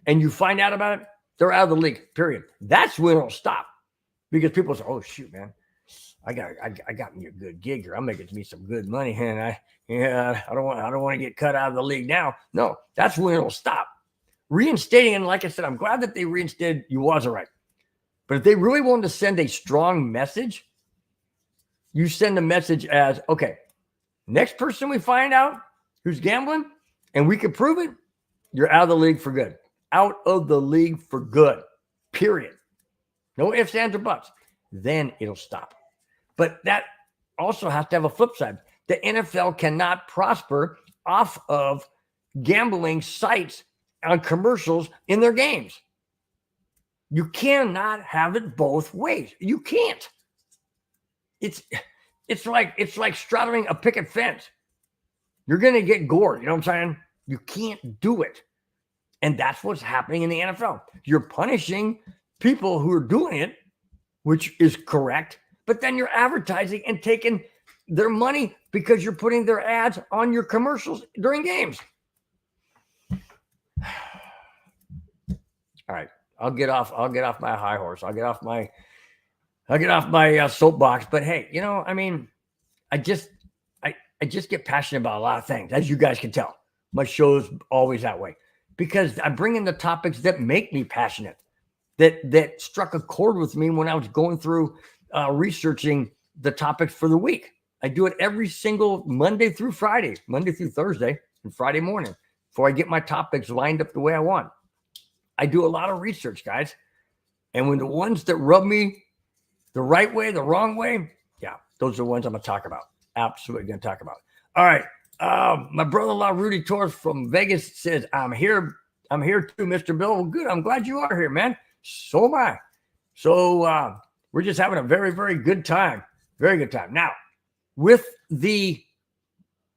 S1: and you find out about it, they're out of the league. Period. That's when it'll stop, because people say, "Oh shoot, man, I got me a good gig here. I'm making me some good money, and I don't want to get cut out of the league now." No, that's when it'll stop. Reinstating, and like I said, I'm glad that they reinstated Uwazurike. But if they really wanted to send a strong message, you send a message as, okay, next person we find out who's gambling and we can prove it, you're out of the league for good. Out of the league for good. Period. No ifs, ands, or buts. Then it'll stop. But that also has to have a flip side. The NFL cannot prosper off of gambling sites on commercials in their games. You cannot have it both ways. You can't. It's like straddling a picket fence. You're going to get gored. You know what I'm saying? You can't do it. And that's what's happening in the NFL. You're punishing people who are doing it, which is correct, but then you're advertising and taking their money because you're putting their ads on your commercials during games. All right, I'll get off my high horse. I'll get off my soapbox. But hey, I mean, I just get passionate about a lot of things, as you guys can tell. My show's always that way because I bring in the topics that make me passionate, that struck a chord with me when I was going through researching the topics for the week. I do it every single Monday through Thursday, and Friday morning before I get my topics lined up the way I want. I do a lot of research, guys. And when the ones that rub me the right way, the wrong way, yeah, those are the ones I'm going to talk about. Absolutely going to talk about. All right. My brother-in-law, Rudy Torres from Vegas, says, I'm here too, Mr. Bill. Well, good. I'm glad you are here, man. So am I. So we're just having a very, very good time. Very good time. Now, with the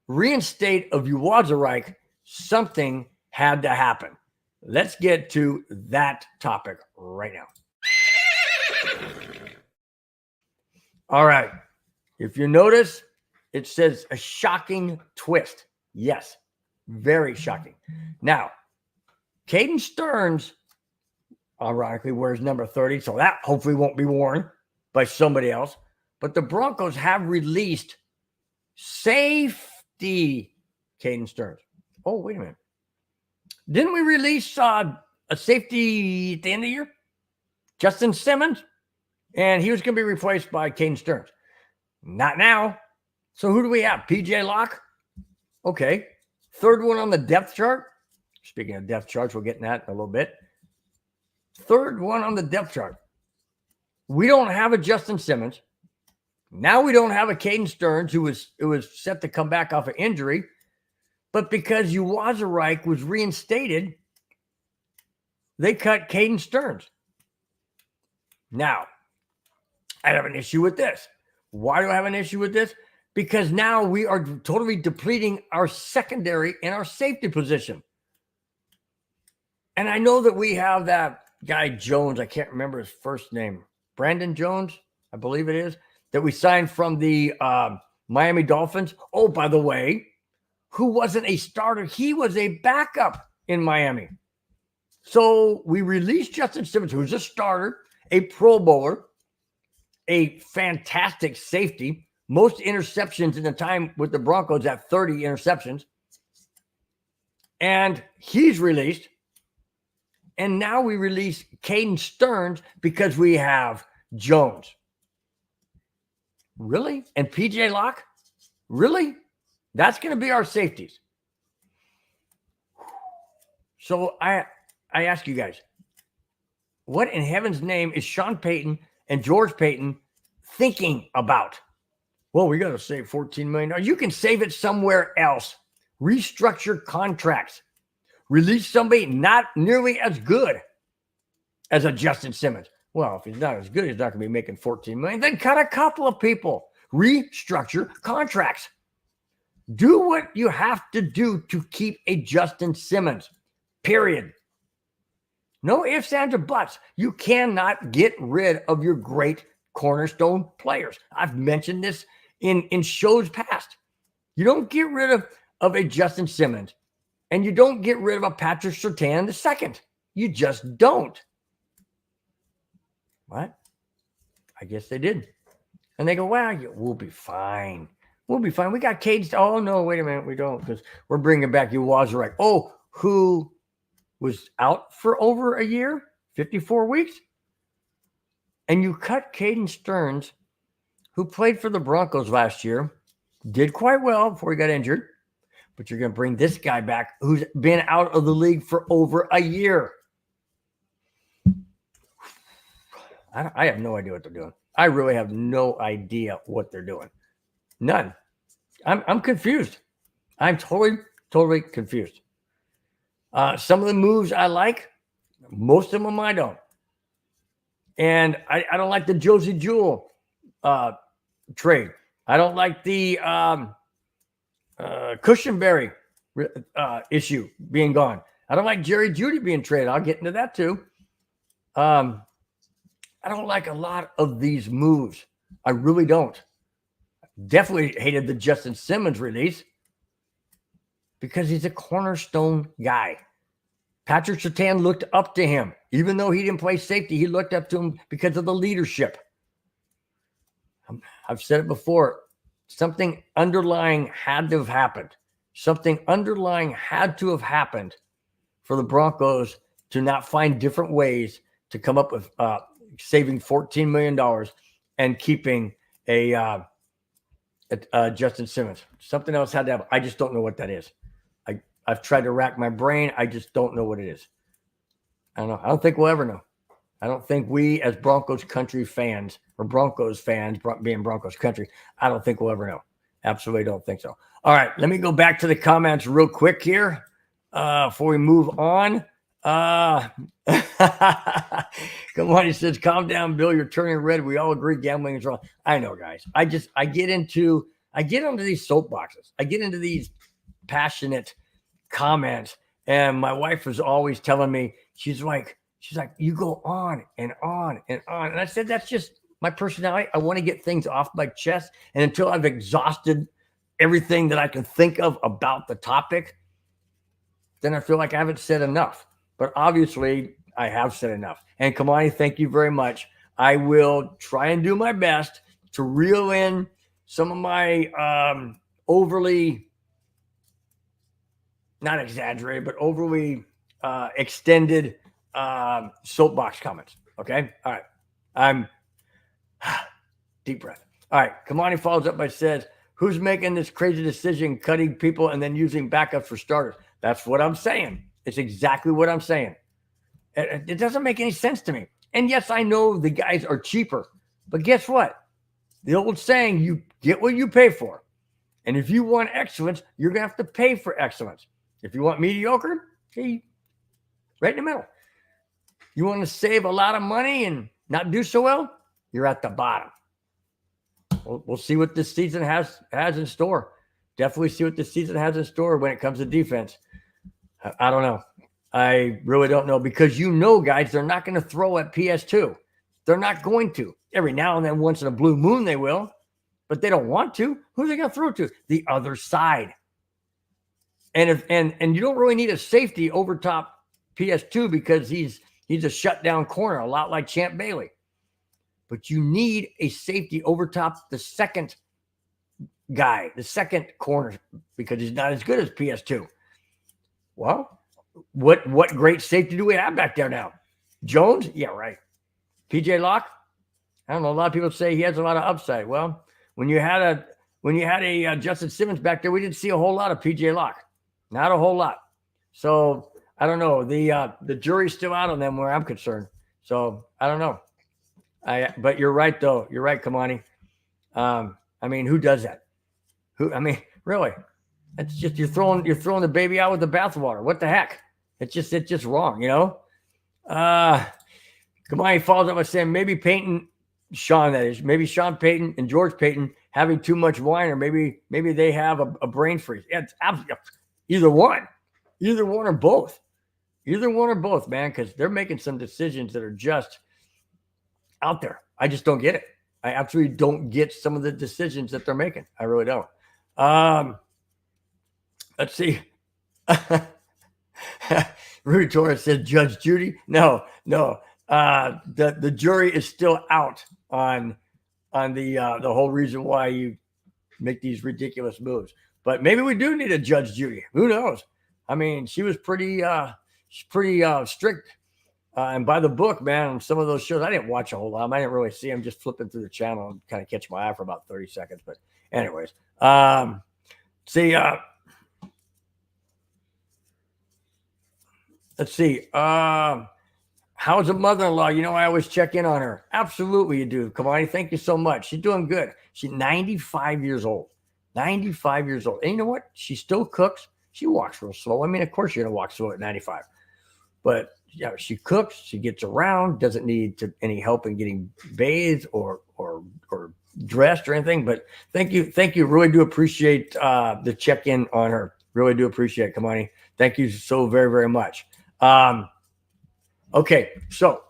S1: reinstate of Uwazurike, something had to happen. Let's get to that topic right now. All right. If you notice, it says a shocking twist. Yes, very shocking. Now, Caden Sterns ironically wears number 30. So that hopefully won't be worn by somebody else. But the Broncos have released safety Caden Sterns. Oh, wait a minute. Didn't we release a safety at the end of the year? Justin Simmons? And he was going to be replaced by Caden Sterns. Not now. So who do we have? PJ Locke? Okay. Third one on the depth chart. Speaking of depth charts, we'll get in that in a little bit. Third one on the depth chart. We don't have a Justin Simmons. Now we don't have a Caden Sterns who was set to come back off an injury. But because Uwazurike was reinstated, they cut Caden Sterns. Now, I have an issue with this. Why do I have an issue with this? Because now we are totally depleting our secondary and our safety position. And I know that we have that guy Jones, I can't remember his first name, Brandon Jones, I believe it is, that we signed from the Miami Dolphins. Oh, by the way, who wasn't a starter. He was a backup in Miami. So we released Justin Simmons, who's a starter, a Pro Bowler, a fantastic safety, most interceptions in the time with the Broncos at 30 interceptions. And he's released. And now we release Caden Sterns because we have Jones. Really? And PJ Locke? Really? That's going to be our safeties. So I ask you guys, what in heaven's name is Sean Payton and George Payton thinking about? Well, we got to save $14 million. You can save it somewhere else. Restructure contracts. Release somebody not nearly as good as a Justin Simmons. Well, if he's not as good, he's not going to be making $14 million. Then cut a couple of people. Restructure contracts. Do what you have to do to keep a Justin Simmons, period. No ifs, ands, or buts. You cannot get rid of your great cornerstone players. I've mentioned this in shows past. You don't get rid of a Justin Simmons, and you don't get rid of a Patrick Surtain II. You just don't. What? I guess they did. And they go, well, we'll be fine. We'll be fine. We got Caden. Oh, no, wait a minute. We don't, because we're bringing back Uwazurike. Oh, who was out for over a year, 54 weeks? And you cut Caden Sterns, who played for the Broncos last year, did quite well before he got injured. But you're going to bring this guy back who's been out of the league for over a year. I have no idea what they're doing. I really have no idea what they're doing. None. I'm confused. I'm totally confused. Some of the moves I like. Most of them I don't. And I don't like the Josie Jewell trade. I don't like the Cushionberry issue being gone. I don't like Jeudy being traded. I'll get into that too. I don't like a lot of these moves. I really don't. Definitely hated the Justin Simmons release because he's a cornerstone guy. Patrick Surtain looked up to him. Even though he didn't play safety, he looked up to him because of the leadership. I've said it before. Something underlying had to have happened. Something underlying had to have happened for the Broncos to not find different ways to come up with saving $14 million and keeping a Justin Simmons. Something else had to happen. I just don't know what that is. I've tried to rack my brain. I just don't know what it is. I don't know. I don't think we'll ever know. I don't think we as Broncos country fans or Broncos fans being Broncos country, I don't think we'll ever know. Absolutely don't think so. All right, let me go back to the comments real quick here before we move on. Come on, he says, calm down, Bill. You're turning red. We all agree gambling is wrong. I know, guys. I get into these soapboxes. I get into these passionate comments. And my wife was always telling me, she's like, you go on and on and on. And I said, that's just my personality. I want to get things off my chest. And until I've exhausted everything that I can think of about the topic, then I feel like I haven't said enough. But obviously, I have said enough. And Kamani, thank you very much. I will try and do my best to reel in some of my overly, not exaggerated, but overly extended soapbox comments. Okay? All right. I'm deep breath. All right. Kamani follows up by says, who's making this crazy decision, cutting people and then using backups for starters? That's what I'm saying. It's exactly what I'm saying. It doesn't make any sense to me. And yes, I know the guys are cheaper, but guess what? The old saying, you get what you pay for. And if you want excellence, you're going to have to pay for excellence. If you want mediocre, hey, right in the middle. You want to save a lot of money and not do so well, you're at the bottom. We'll see what this season has in store. Definitely see what this season has in store when it comes to defense. I don't know. I really don't know because guys, they're not going to throw at PS2. They're not going to. Every now and then, once in a blue moon, they will, but they don't want to. Who are they going to throw to? The other side. And you don't really need a safety over top PS2 because he's a shutdown corner, a lot like Champ Bailey. But you need a safety over top the second guy, the second corner, because he's not as good as PS2. Well, what great safety do we have back there now? Jones? Yeah, right. PJ Locke? I don't know. A lot of people say he has a lot of upside. Well, when you had a Justin Simmons back there, we didn't see a whole lot of PJ Locke. Not a whole lot. So I don't know. The jury's still out on them where I'm concerned. So I don't know. But you're right though. You're right, Kamani. I mean, who does that? Really? It's just you're throwing the baby out with the bathwater. What the heck? It's just wrong, Kamani follows up by saying maybe Sean Payton and George Payton having too much wine, or maybe they have a brain freeze. Yeah, it's absolutely either one or both. Either one or both, man, because they're making some decisions that are just out there. I just don't get it. I absolutely don't get some of the decisions that they're making. I really don't. Let's see. Rudy Torres said Judge Jeudy. No. The jury is still out on the whole reason why you make these ridiculous moves. But maybe we do need a Judge Jeudy. Who knows? I mean, she was pretty strict and by the book, man. On some of those shows, I didn't watch a whole lot. I didn't really see them. Just flipping through the channel and kind of catch my eye for about 30 seconds. But anyways, let's see. How's the mother-in-law? I always check in on her. Absolutely, you do. Kamani, thank you so much. She's doing good. She's 95 years old. 95 years old. And you know what? She still cooks. She walks real slow. I mean, of course, you're going to walk slow at 95. But yeah, she cooks. She gets around. Doesn't need any help in getting bathed or dressed or anything. But thank you. Really do appreciate the check-in on her. Really do appreciate it, Kamani. Thank you so very, very much. Okay, so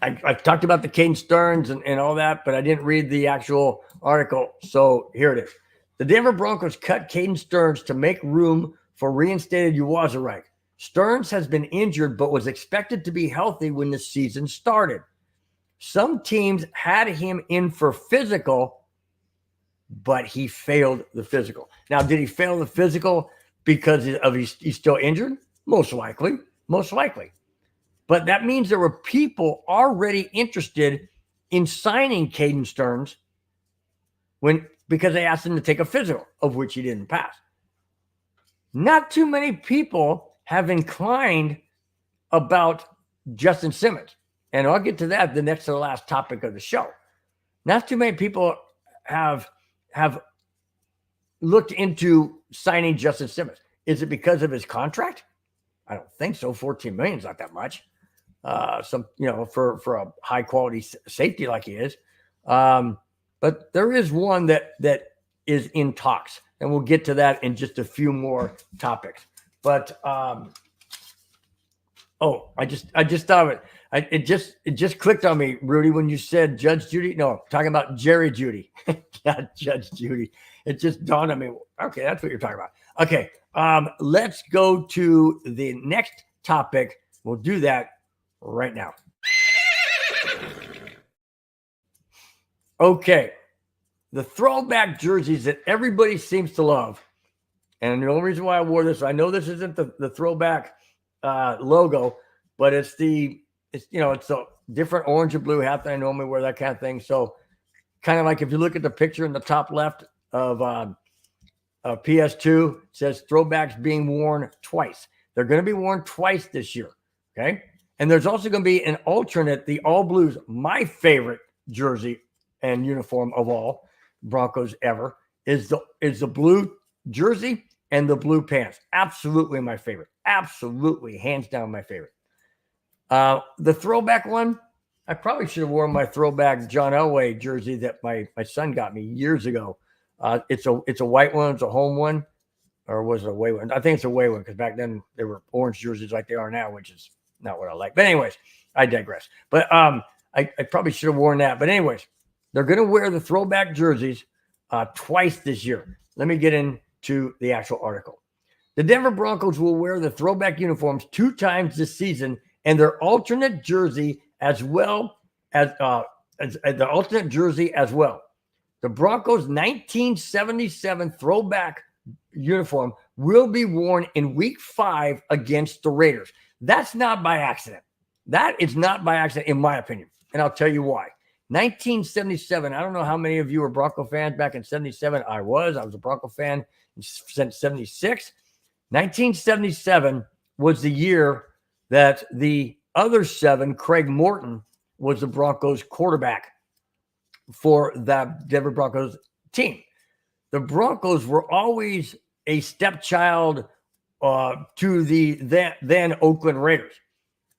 S1: I talked about the Caden Sterns and all that, but I didn't read the actual article. So here it is. The Denver Broncos cut Caden Sterns to make room for reinstated Uwazurike. Sterns has been injured but was expected to be healthy when the season started. Some teams had him in for physical, but he failed the physical. Now, did he fail the physical because he's still injured? Most likely. But that means there were people already interested in signing Caden Sterns because they asked him to take a physical, of which he didn't pass. Not too many people have inclined about Justin Simmons. And I'll get to that the next to the last topic of the show. Not too many people have looked into signing Justin Simmons. Is it because of his contract? I don't think so. $14 million is not that much. For a high quality safety like he is. But there is one that is in talks, and we'll get to that in just a few more topics. But I just thought of it. It just clicked on me, Rudy, when you said Judge Jeudy. No, I'm talking about Jerry Jeudy, not Judge Jeudy. It just dawned on me. Okay, that's what you're talking about. Okay, let's go to the next topic. We'll do that right now. Okay. The throwback jerseys that everybody seems to love. And the only reason why I wore this, I know this isn't the throwback logo, but it's a different orange and blue hat that I normally wear, that kind of thing. So kind of like if you look at the picture in the top left of PS2, it says throwbacks being worn twice. They're going to be worn twice this year. Okay. And there's also going to be an alternate, the all blues, my favorite jersey and uniform of all Broncos ever is the blue jersey and the blue pants. Absolutely my favorite. Absolutely, hands down my favorite. The throwback one, I probably should have worn my throwback John Elway jersey that my son got me years ago. It's a white one. It's a home one. Or was it a away one? I think it's a away one because back then they were orange jerseys like they are now, which is not what I like. But anyways, I digress. But I probably should have worn that. But anyways, they're going to wear the throwback jerseys twice this year. Let me get into the actual article. The Denver Broncos will wear the throwback uniforms 2 times this season and their alternate jersey as well as the alternate jersey as well. The Broncos' 1977 throwback uniform will be worn in Week 5 against the Raiders. That's not by accident. That is not by accident, in my opinion, and I'll tell you why. 1977. I don't know how many of you were Bronco fans back in 77. I was a Bronco fan since 76. 1977 was the year that the other 7, Craig Morton, was the Broncos quarterback for that Denver Broncos team. The Broncos were always a stepchild to the then Oakland Raiders.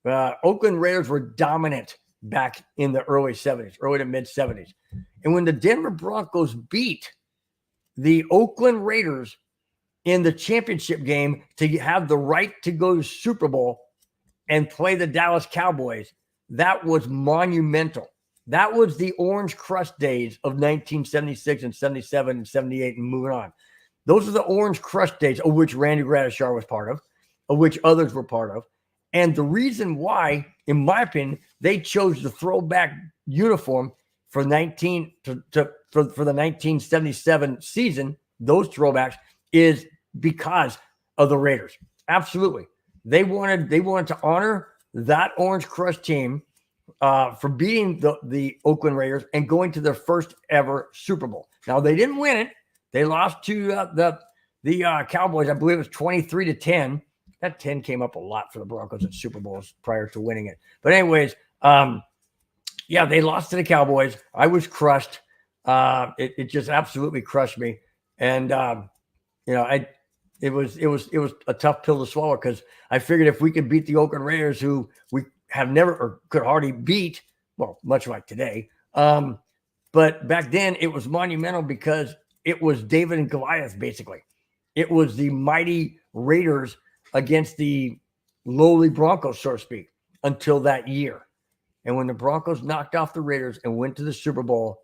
S1: Oakland Raiders were dominant back in the early 70s, early to mid 70s. And when the Denver Broncos beat the Oakland Raiders in the championship game to have the right to go to Super Bowl and play the Dallas Cowboys, that was monumental. That was the Orange Crush days of 1976 and 77 and 78 and moving on. Those are the Orange Crush days, of which Randy Gradishar was part of which others were part of. And the reason why, in my opinion, they chose the throwback uniform for the 1977 season, those throwbacks, is because of the Raiders. Absolutely. They wanted to honor that Orange Crush team for beating the Oakland Raiders and going to their first ever Super Bowl. Now, they didn't win it. They lost to the Cowboys. I believe it was 23-10. That 10 came up a lot for the Broncos at Super Bowls prior to winning it. But anyways, they lost to the Cowboys. I was crushed. It just absolutely crushed me. And, it was a tough pill to swallow because I figured if we could beat the Oakland Raiders, who we have never or could hardly beat, well, much like today. But back then it was monumental because it was David and Goliath, basically. It was the mighty Raiders against the lowly Broncos, so to speak, until that year. And when the Broncos knocked off the Raiders and went to the Super Bowl,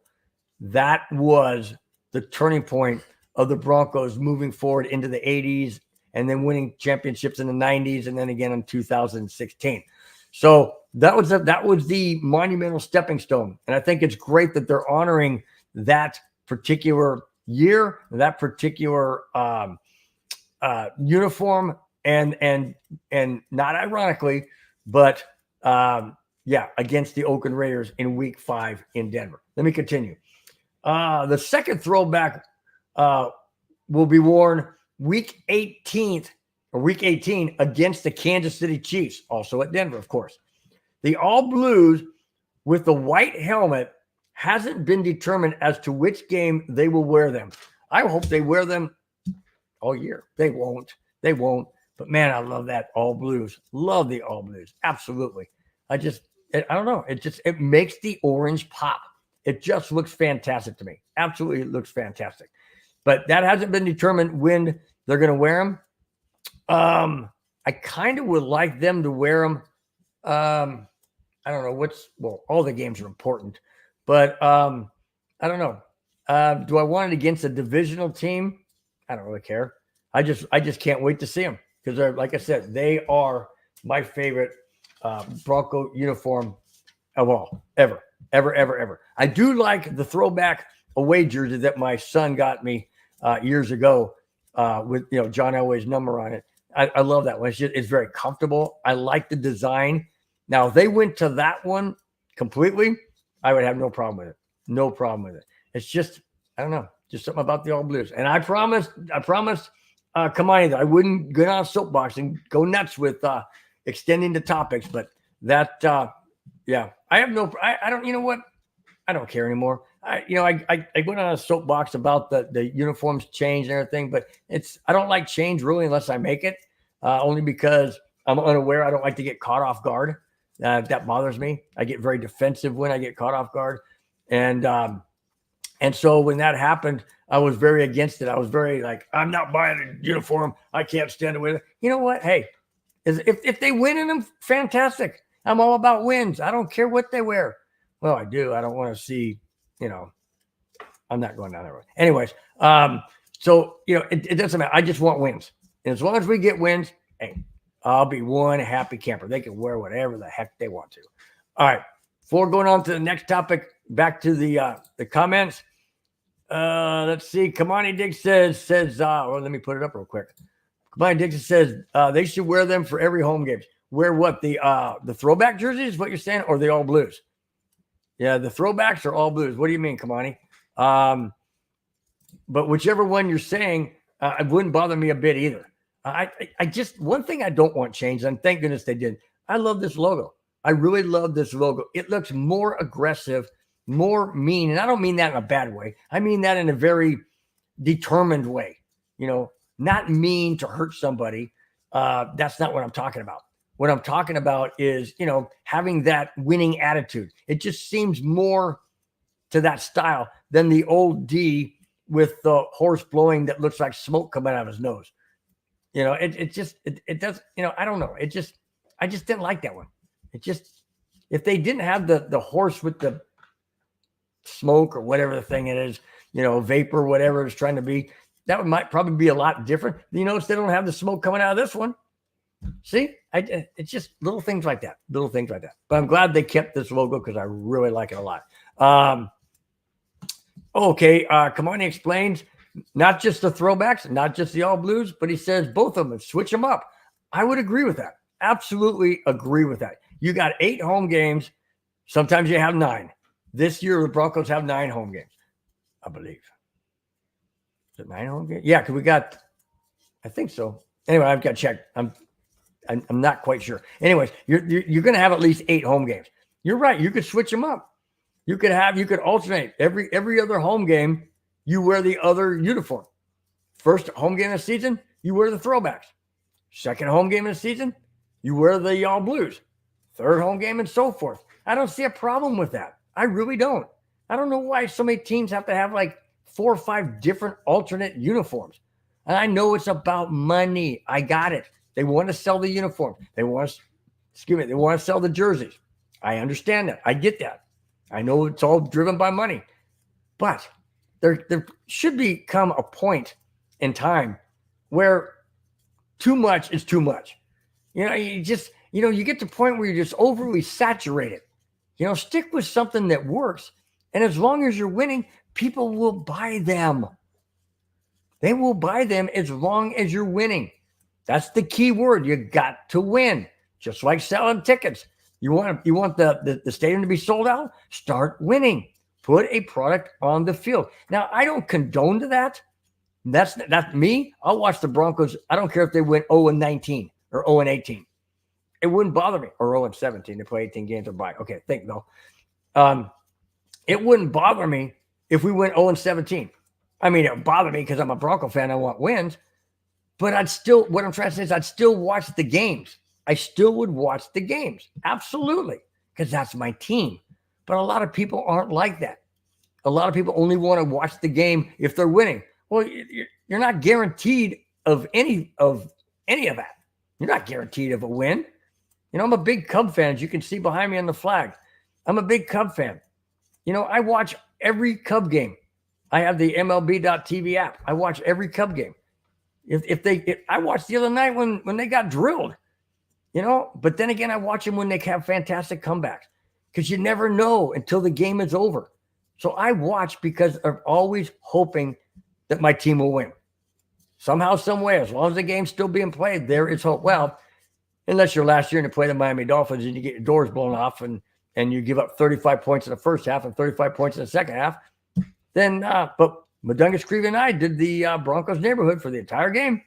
S1: that was the turning point of the Broncos moving forward into the 80s and then winning championships in the 90s and then again in 2016. So that was the monumental stepping stone. And I think it's great that they're honoring that particular year, that particular uniform, and not ironically, but against the Oakland Raiders in Week 5 in Denver. Let me continue. The second throwback will be worn Week 18 against the Kansas City Chiefs, also at Denver, of course. The all blues with the white helmet hasn't been determined as to which game they will wear them. I hope they wear them all year. They won't. But man, I love that all blues. Love the all blues. Absolutely. I don't know. It makes the orange pop. It just looks fantastic to me. Absolutely, it looks fantastic. But that hasn't been determined when they're going to wear them. I kind of would like them to wear them. I don't know all the games are important, but I don't know. Do I want it against a divisional team? I don't really care. I just can't wait to see them because, like I said, they are my favorite Bronco uniform of all, ever. I do like the throwback away jersey that my son got me years ago with John Elway's number on it. I love that one. It's very comfortable. I like the design. Now, if they went to that one completely, I would have no problem with it. No problem with it. It's just, I don't know, just something about the All Blues. And I promised Kamani that I wouldn't get on a soapbox and go nuts with extending the topics, but that, yeah, I have no, I don't, you know what? I don't care anymore. I went on a soapbox about the uniforms change and everything, but I don't like change really unless I make it, only because I'm unaware. I don't like to get caught off guard. That bothers me. I get very defensive when I get caught off guard. And so when that happened, I was very against it. I was very like, I'm not buying a uniform. I can't stand it with it. You know what? Hey, if they win in them, fantastic. I'm all about wins. I don't care what they wear. Well, I do. I don't want to see, I'm not going down that road. Anyways, so, it doesn't matter. I just want wins. And as long as we get wins, hey, I'll be one happy camper. They can wear whatever the heck they want to. All right. Before going on to the next topic, back to the comments. Let's see. Kamani Diggs says, well, let me put it up real quick. Kamani Diggs says they should wear them for every home game. Wear what? The throwback jerseys, what you're saying, or the all blues? Yeah, the throwbacks are all blues. What do you mean, Kamani? But whichever one you're saying, it wouldn't bother me a bit either. I just, one thing I don't want changed, and thank goodness they did. I love this logo. I really love this logo. It looks more aggressive, more mean. And I don't mean that in a bad way. I mean that in a very determined way, not mean to hurt somebody. That's not what I'm talking about. What I'm talking about is, having that winning attitude. It just seems more to that style than the old D with the horse blowing that looks like smoke coming out of his nose. It does, I don't know. I just didn't like that one. If they didn't have the horse with the smoke or whatever the thing it is, vapor, whatever it's trying to be, that might probably be a lot different. You notice they don't have the smoke coming out of this one. See, it's just little things like that. But I'm glad they kept this logo because I really like it a lot. Okay, Kamani explains not just the throwbacks, not just the all blues, but he says both of them, switch them up. I would agree with that. Absolutely agree with that. You got 8 home games. Sometimes you have 9. This year, the Broncos have 9 home games, I believe. Is it 9 home games? Yeah, because I think so. Anyway, I've got to check. I'm not quite sure. Anyways, you're going to have at least 8 home games. You're right. You could switch them up. You could alternate every other home game. You wear the other uniform. First home game of the season, you wear the throwbacks. Second home game of the season, you wear the all blues. Third home game and so forth. I don't see a problem with that. I really don't. I don't know why so many teams have to have like 4 or 5 different alternate uniforms. And I know it's about money. I got it. They want to sell the uniform. They want to sell the jerseys. I understand that. I get that. I know it's all driven by money. But there should become a point in time where too much is too much. You get to the point where you're just overly saturated. Stick with something that works. And as long as you're winning, people will buy them. They will buy them as long as you're winning. That's the key word. You got to win. Just like selling tickets. You want the stadium to be sold out? Start winning. Put a product on the field. Now, I don't condone to that. That's me. I'll watch the Broncos. I don't care if they win 0-19 or 0-18. It wouldn't bother me. Or 0-17. They play 18 games or bye. Okay, think though. It wouldn't bother me if we went 0-17. I mean, it would bother me because I'm a Bronco fan. I want wins. But what I'm trying to say is I'd still watch the games. I still would watch the games. Absolutely. Because that's my team. But a lot of people aren't like that. A lot of people only want to watch the game if they're winning. Well, you're not guaranteed of any of that. You're not guaranteed of a win. I'm a big Cub fan, as you can see behind me on the flag. I'm a big Cub fan. I watch every Cub game. I have the MLB.TV app. I watch every Cub game. I watched the other night when they got drilled. But then again, I watch them when they have fantastic comebacks because you never know until the game is over. So I watch because I'm always hoping that my team will win. Somehow, some way, as long as the game's still being played, there is hope. Well, unless you're last year and you play the Miami Dolphins and you get your doors blown off and you give up 35 points in the first half and 35 points in the second half, then, but Madunga Screevy and I did the Broncos neighborhood for the entire game.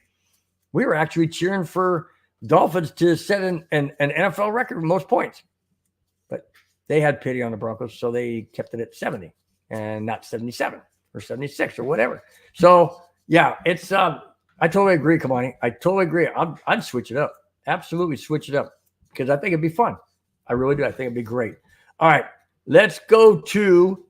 S1: We were actually cheering for Dolphins to set an NFL record with most points. But they had pity on the Broncos, so they kept it at 70 and not 77 or 76 or whatever. So, yeah, it's I totally agree, Kamani. I totally agree. I'd switch it up. Absolutely switch it up because I think it'd be fun. I really do. I think it'd be great. All right, let's go to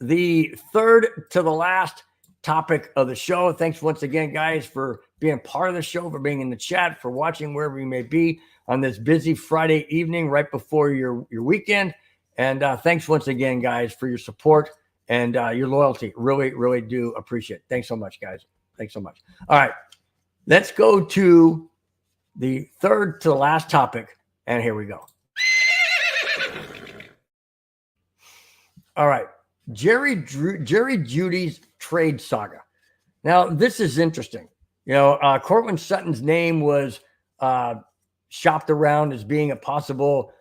S1: the third to the last topic of the show. Thanks once again, guys, for being part of the show, for being in the chat, for watching wherever you may be on this busy Friday evening right before your weekend. And thanks once again, guys, for your support and your loyalty. Really, really do appreciate it. Thanks so much, guys. Thanks so much. All right, let's go to the third to the last topic, and here we go. All right, Jerry Jeudy's trade saga. Now, this is interesting. Cortland Sutton's name was shopped around as being a possible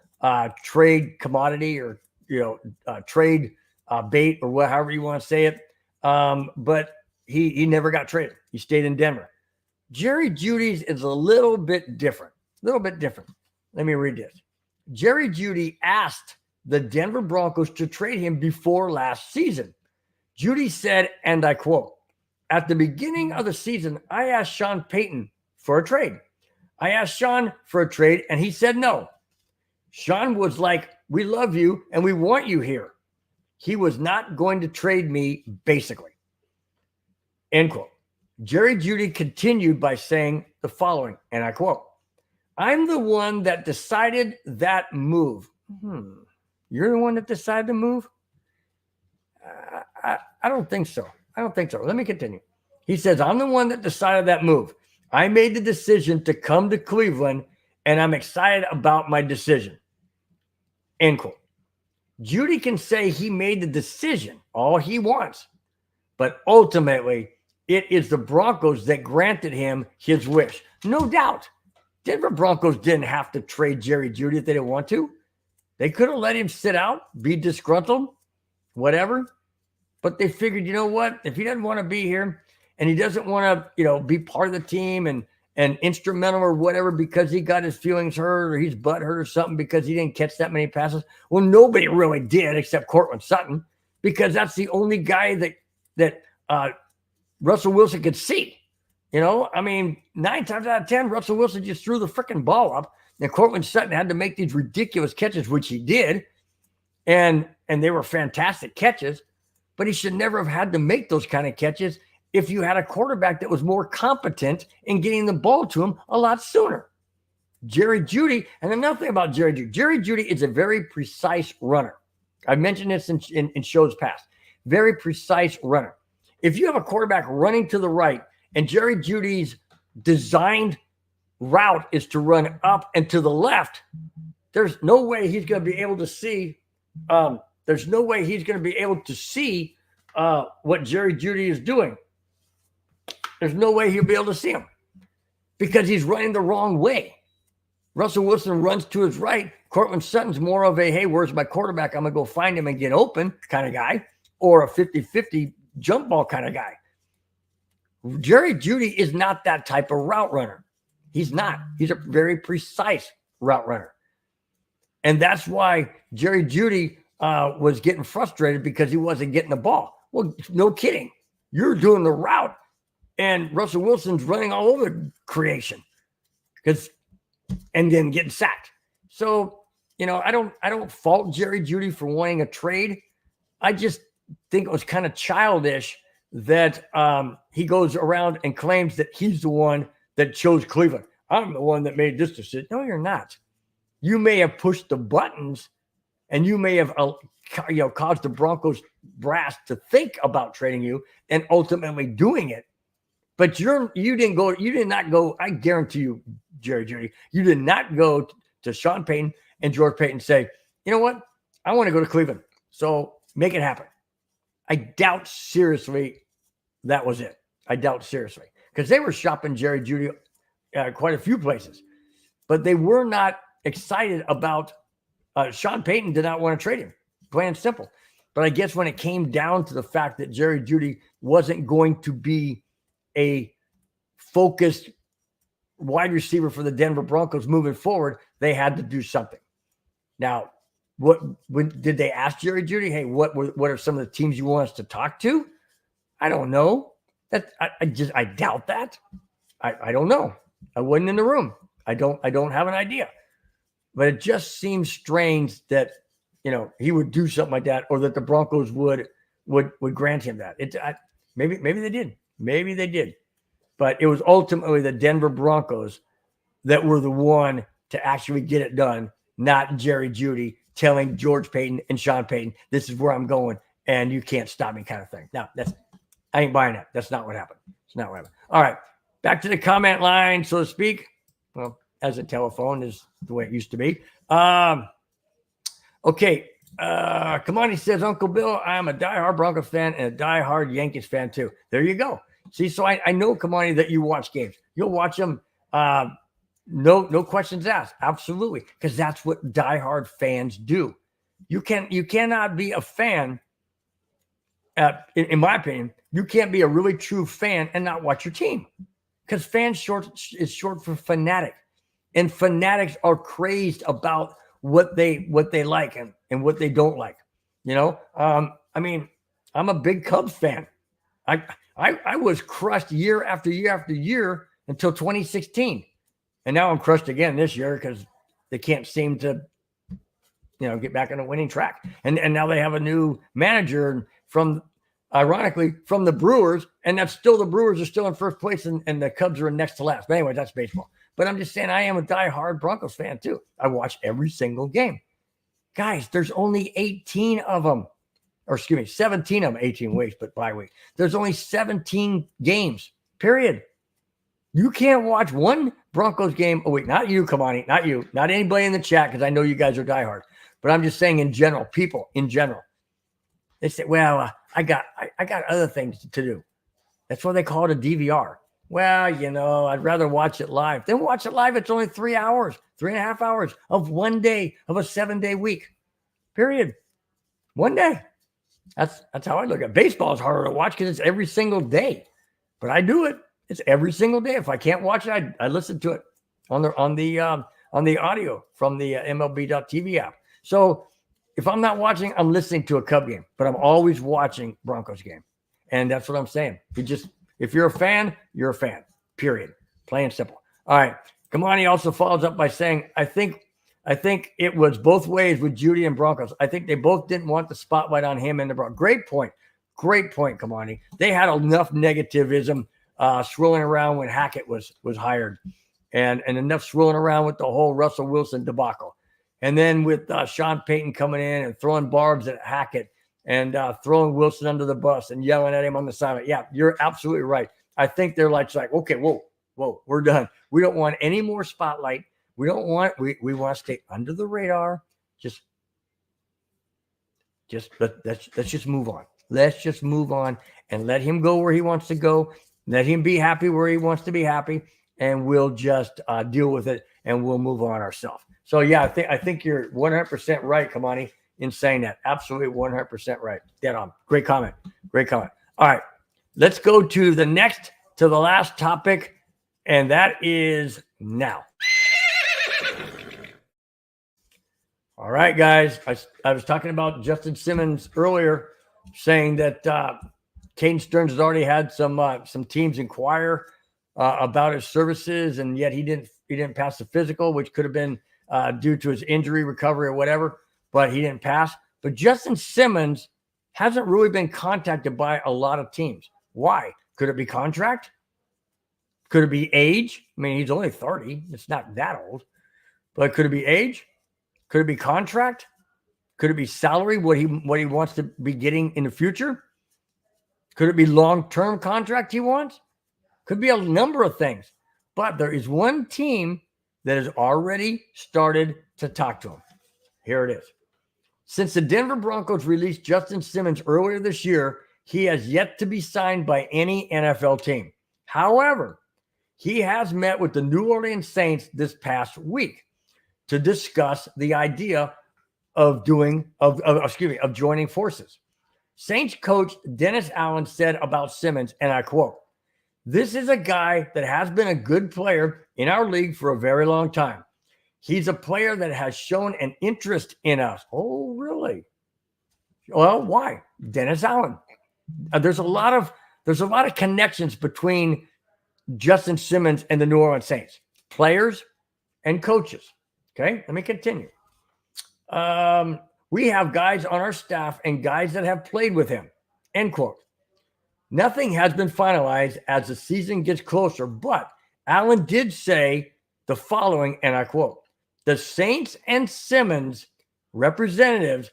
S1: trade commodity or, trade bait or however you want to say it. But he never got traded. He stayed in Denver. Jerry Jeudy's is a little bit different. Let me read this. Jerry Jeudy asked the Denver Broncos to trade him before last season. Jeudy said, and I quote, "At the beginning of the season, I asked Sean Payton for a trade. I asked Sean for a trade, and he said no. Sean was like, we love you, and we want you here. He was not going to trade me, basically." End quote. Jerry Jeudy continued by saying the following, and I quote, "I'm the one that decided that move." You're the one that decided to move? I don't think so. Let me continue. He says, "I'm the one that decided that move. I made the decision to come to Cleveland, and I'm excited about my decision." End quote. Jeudy can say he made the decision all he wants, but ultimately, it is the Broncos that granted him his wish. No doubt. Denver Broncos didn't have to trade Jerry Jeudy if they didn't want to. They could have let him sit out, be disgruntled, whatever. But they figured, you know what? If he doesn't want to be here and he doesn't want to, be part of the team and instrumental or whatever because he got his feelings hurt or he's butt hurt or something because he didn't catch that many passes. Well, nobody really did except Cortland Sutton because that's the only guy that Russell Wilson could see. 9 times out of 10, Russell Wilson just threw the freaking ball up. And Cortland Sutton had to make these ridiculous catches, which he did. And they were fantastic catches. But he should never have had to make those kind of catches if you had a quarterback that was more competent in getting the ball to him a lot sooner. Jerry Jeudy, and another thing about Jerry Jeudy. Jerry Jeudy is a very precise runner. I've mentioned this in shows past. Very precise runner. If you have a quarterback running to the right and Jerry Jeudy's designed route is to run up and to the left, there's no way he's going to be able to see. There's no way he's going to be able to see what Jerry Jeudy is doing. There's no way he'll be able to see him because he's running the wrong way. Russell Wilson runs to his right. Cortland Sutton's more of a, hey, where's my quarterback? I'm going to go find him and get open kind of guy, or a 50-50 jump ball kind of guy. Jerry Jeudy is not that type of route runner. He's not. He's a very precise route runner. And that's why Jerry Jeudy was getting frustrated because he wasn't getting the ball. Well, no kidding. You're doing the route, and Russell Wilson's running all over creation and then getting sacked. So, I don't fault Jerry Jeudy for wanting a trade. I just think it was kind of childish that he goes around and claims that he's the one that chose Cleveland. I'm the one that made this decision. No, you're not. You may have pushed the buttons and you may have caused the Broncos brass to think about trading you and ultimately doing it. But you did not go, I guarantee you, Jerry Jeudy. You did not go to Sean Payton and George Payton and say, you know what? I want to go to Cleveland. So make it happen. I doubt seriously that was it. I doubt seriously. Because they were shopping Jerry Jeudy quite a few places. But they were not excited about Sean Payton did not want to trade him. Plain and simple. But I guess when it came down to the fact that Jerry Jeudy wasn't going to be a focused wide receiver for the Denver Broncos moving forward, they had to do something. Now, when did they ask Jerry Jeudy, hey, what are some of the teams you want us to talk to? I don't know. I doubt that. I don't know. I wasn't in the room. I don't have an idea. But it just seems strange that, you know, he would do something like that, or that the Broncos would grant him that. Maybe they did. Maybe they did. But it was ultimately the Denver Broncos that were the one to actually get it done, not Jerry Jeudy telling George Payton and Sean Payton, this is where I'm going and you can't stop me kind of thing. Now, I ain't buying that. That's not what happened. It's not what happened. All right. Back to the comment line, so to speak. Well, as a telephone is the way it used to be. Okay. Kamani says, Uncle Bill, I'm a diehard Broncos fan and a diehard Yankees fan too. There you go. See, so I know, Kamani, that you watch games. You'll watch them. No questions asked. Absolutely. Because that's what diehard fans do. You cannot be a fan. In my opinion, you can't be a really true fan and not watch your team. Because fan is short for fanatic. And fanatics are crazed about what they like and what they don't like. You know, I mean, I'm a big Cubs fan. I was crushed year after year after year until 2016. And now I'm crushed again this year because they can't seem to, you know, get back on a winning track. And now they have a new manager ironically, from the Brewers, and that's still the Brewers are still in first place and the Cubs are in next to last. But anyway, that's baseball. But I'm just saying I am a diehard Broncos fan too. I watch every single game. Guys, there's only 18 of them. Or excuse me, 17 of them, 18 weeks, but bye week. There's only 17 games, period. You can't watch one Broncos game a week. Not you, Kamani, not you, not anybody in the chat, because I know you guys are diehard. But I'm just saying in general, people in general. They say, well, I got other things to do. That's why they call it a DVR. Well, you know, I'd rather watch it live. Then watch it live. It's only 3 hours, 3.5 hours of one day of a 7-day week, period. One day. That's how I look at it. Baseball is harder to watch because it's every single day. But I do it. It's every single day. If I can't watch it, I listen to it on the audio from the MLB.TV app. So if I'm not watching, I'm listening to a Cub game, but I'm always watching Broncos game. And that's what I'm saying. If you're a fan, you're a fan, period. Plain and simple. All right. Kamani also follows up by saying, I think it was both ways with Jeudy and Broncos. I think they both didn't want the spotlight on him and the Broncos. Great point, Kamani. They had enough negativism swirling around when Hackett was hired and enough swirling around with the whole Russell Wilson debacle. And then with Sean Payton coming in and throwing barbs at Hackett and throwing Wilson under the bus and yelling at him on the sideline. Yeah, you're absolutely right. I think they're like, okay, whoa, we're done. We don't want any more spotlight. We want to stay under the radar. Let's just move on. Let's just move on and let him go where he wants to go. Let him be happy where he wants to be happy. And we'll just deal with it and we'll move on ourselves. So, yeah, I think you're 100% right, Kamani, in saying that. Absolutely 100% right. Dead on. Great comment. All right. Let's go to the last topic, and that is now. All right, guys. I was talking about Justin Simmons earlier, saying that Caden Sterns has already had some teams inquire about his services, and yet he didn't pass the physical, which could have been due to his injury recovery or whatever, but he didn't pass. But Justin Simmons hasn't really been contacted by a lot of teams. Why? Could it be contract? Could it be age? I mean, he's only 30. It's not that old. But could it be age? Could it be contract? Could it be salary, what he wants to be getting in the future? Could it be long-term contract he wants? Could be a number of things. But there is one team that has already started to talk to him. Here it is. Since the Denver Broncos released Justin Simmons earlier this year, he has yet to be signed by any NFL team. However, he has met with the New Orleans Saints this past week to discuss the idea of joining forces. Saints coach Dennis Allen said about Simmons, and I quote, "This is a guy that has been a good player in our league for a very long time. He's a player that has shown an interest in us." Oh, really? Well, why? Dennis Allen. There's a lot of connections between Justin Simmons and the New Orleans Saints, players and coaches. Okay, let me continue. We have guys on our staff and guys that have played with him. End quote. Nothing has been finalized as the season gets closer, but Allen did say the following, and I quote, "The Saints and Simmons representatives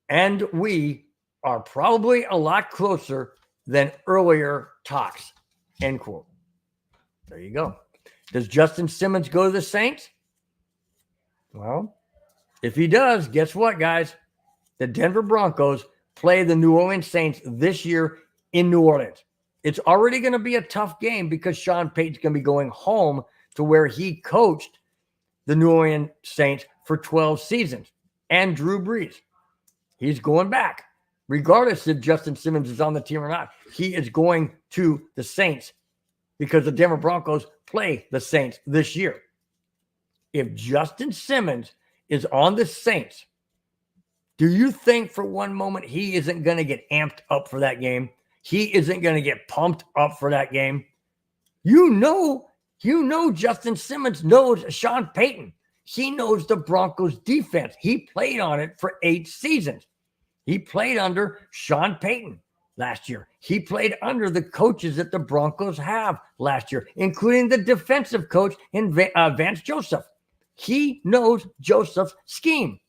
S1: and we are probably a lot closer than earlier talks." End quote. There you go. Does Justin Simmons go to the Saints? Well, if he does, guess what, guys? The Denver Broncos play the New Orleans Saints this year in New Orleans. It's already going to be a tough game because Sean Payton's going to be going home to where he coached the New Orleans Saints for 12 seasons, and Drew Brees. He's going back. Regardless if Justin Simmons is on the team or not, he is going to the Saints because the Denver Broncos play the Saints this year. If Justin Simmons is on the Saints, do you think for one moment he isn't going to get amped up for that game? He isn't going to get pumped up for that game? You know Justin Simmons knows Sean Payton. He knows the Broncos defense. He played on it for 8 seasons. He played under Sean Payton last year. He played under the coaches that the Broncos have last year, including the defensive coach in Vance Joseph. He knows Joseph's scheme.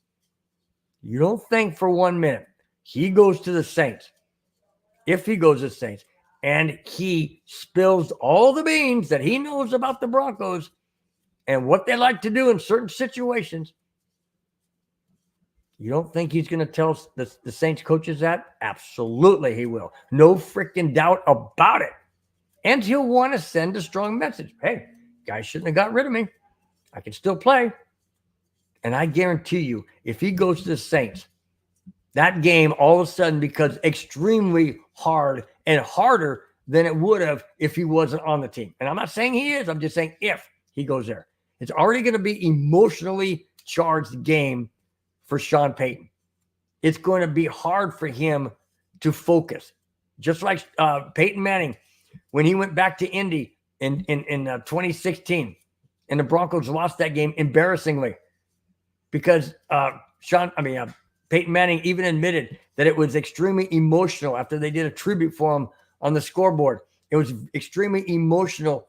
S1: You don't think for 1 minute he goes to the Saints. If he goes to the Saints and he spills all the beans that he knows about the Broncos and what they like to do in certain situations, you don't think he's going to tell the Saints coaches that? Absolutely he will. No freaking doubt about it. And he'll want to send a strong message. Hey, guys shouldn't have got rid of me. I can still play. And I guarantee you, if he goes to the Saints, that game all of a sudden becomes extremely hard and harder than it would have if he wasn't on the team. And I'm not saying he is. I'm just saying if he goes there. It's already going to be emotionally charged game for Sean Payton. It's going to be hard for him to focus. Just like Peyton Manning, when he went back to Indy in 2016, and the Broncos lost that game embarrassingly because Peyton Manning even admitted that it was extremely emotional after they did a tribute for him on the scoreboard. It was extremely emotional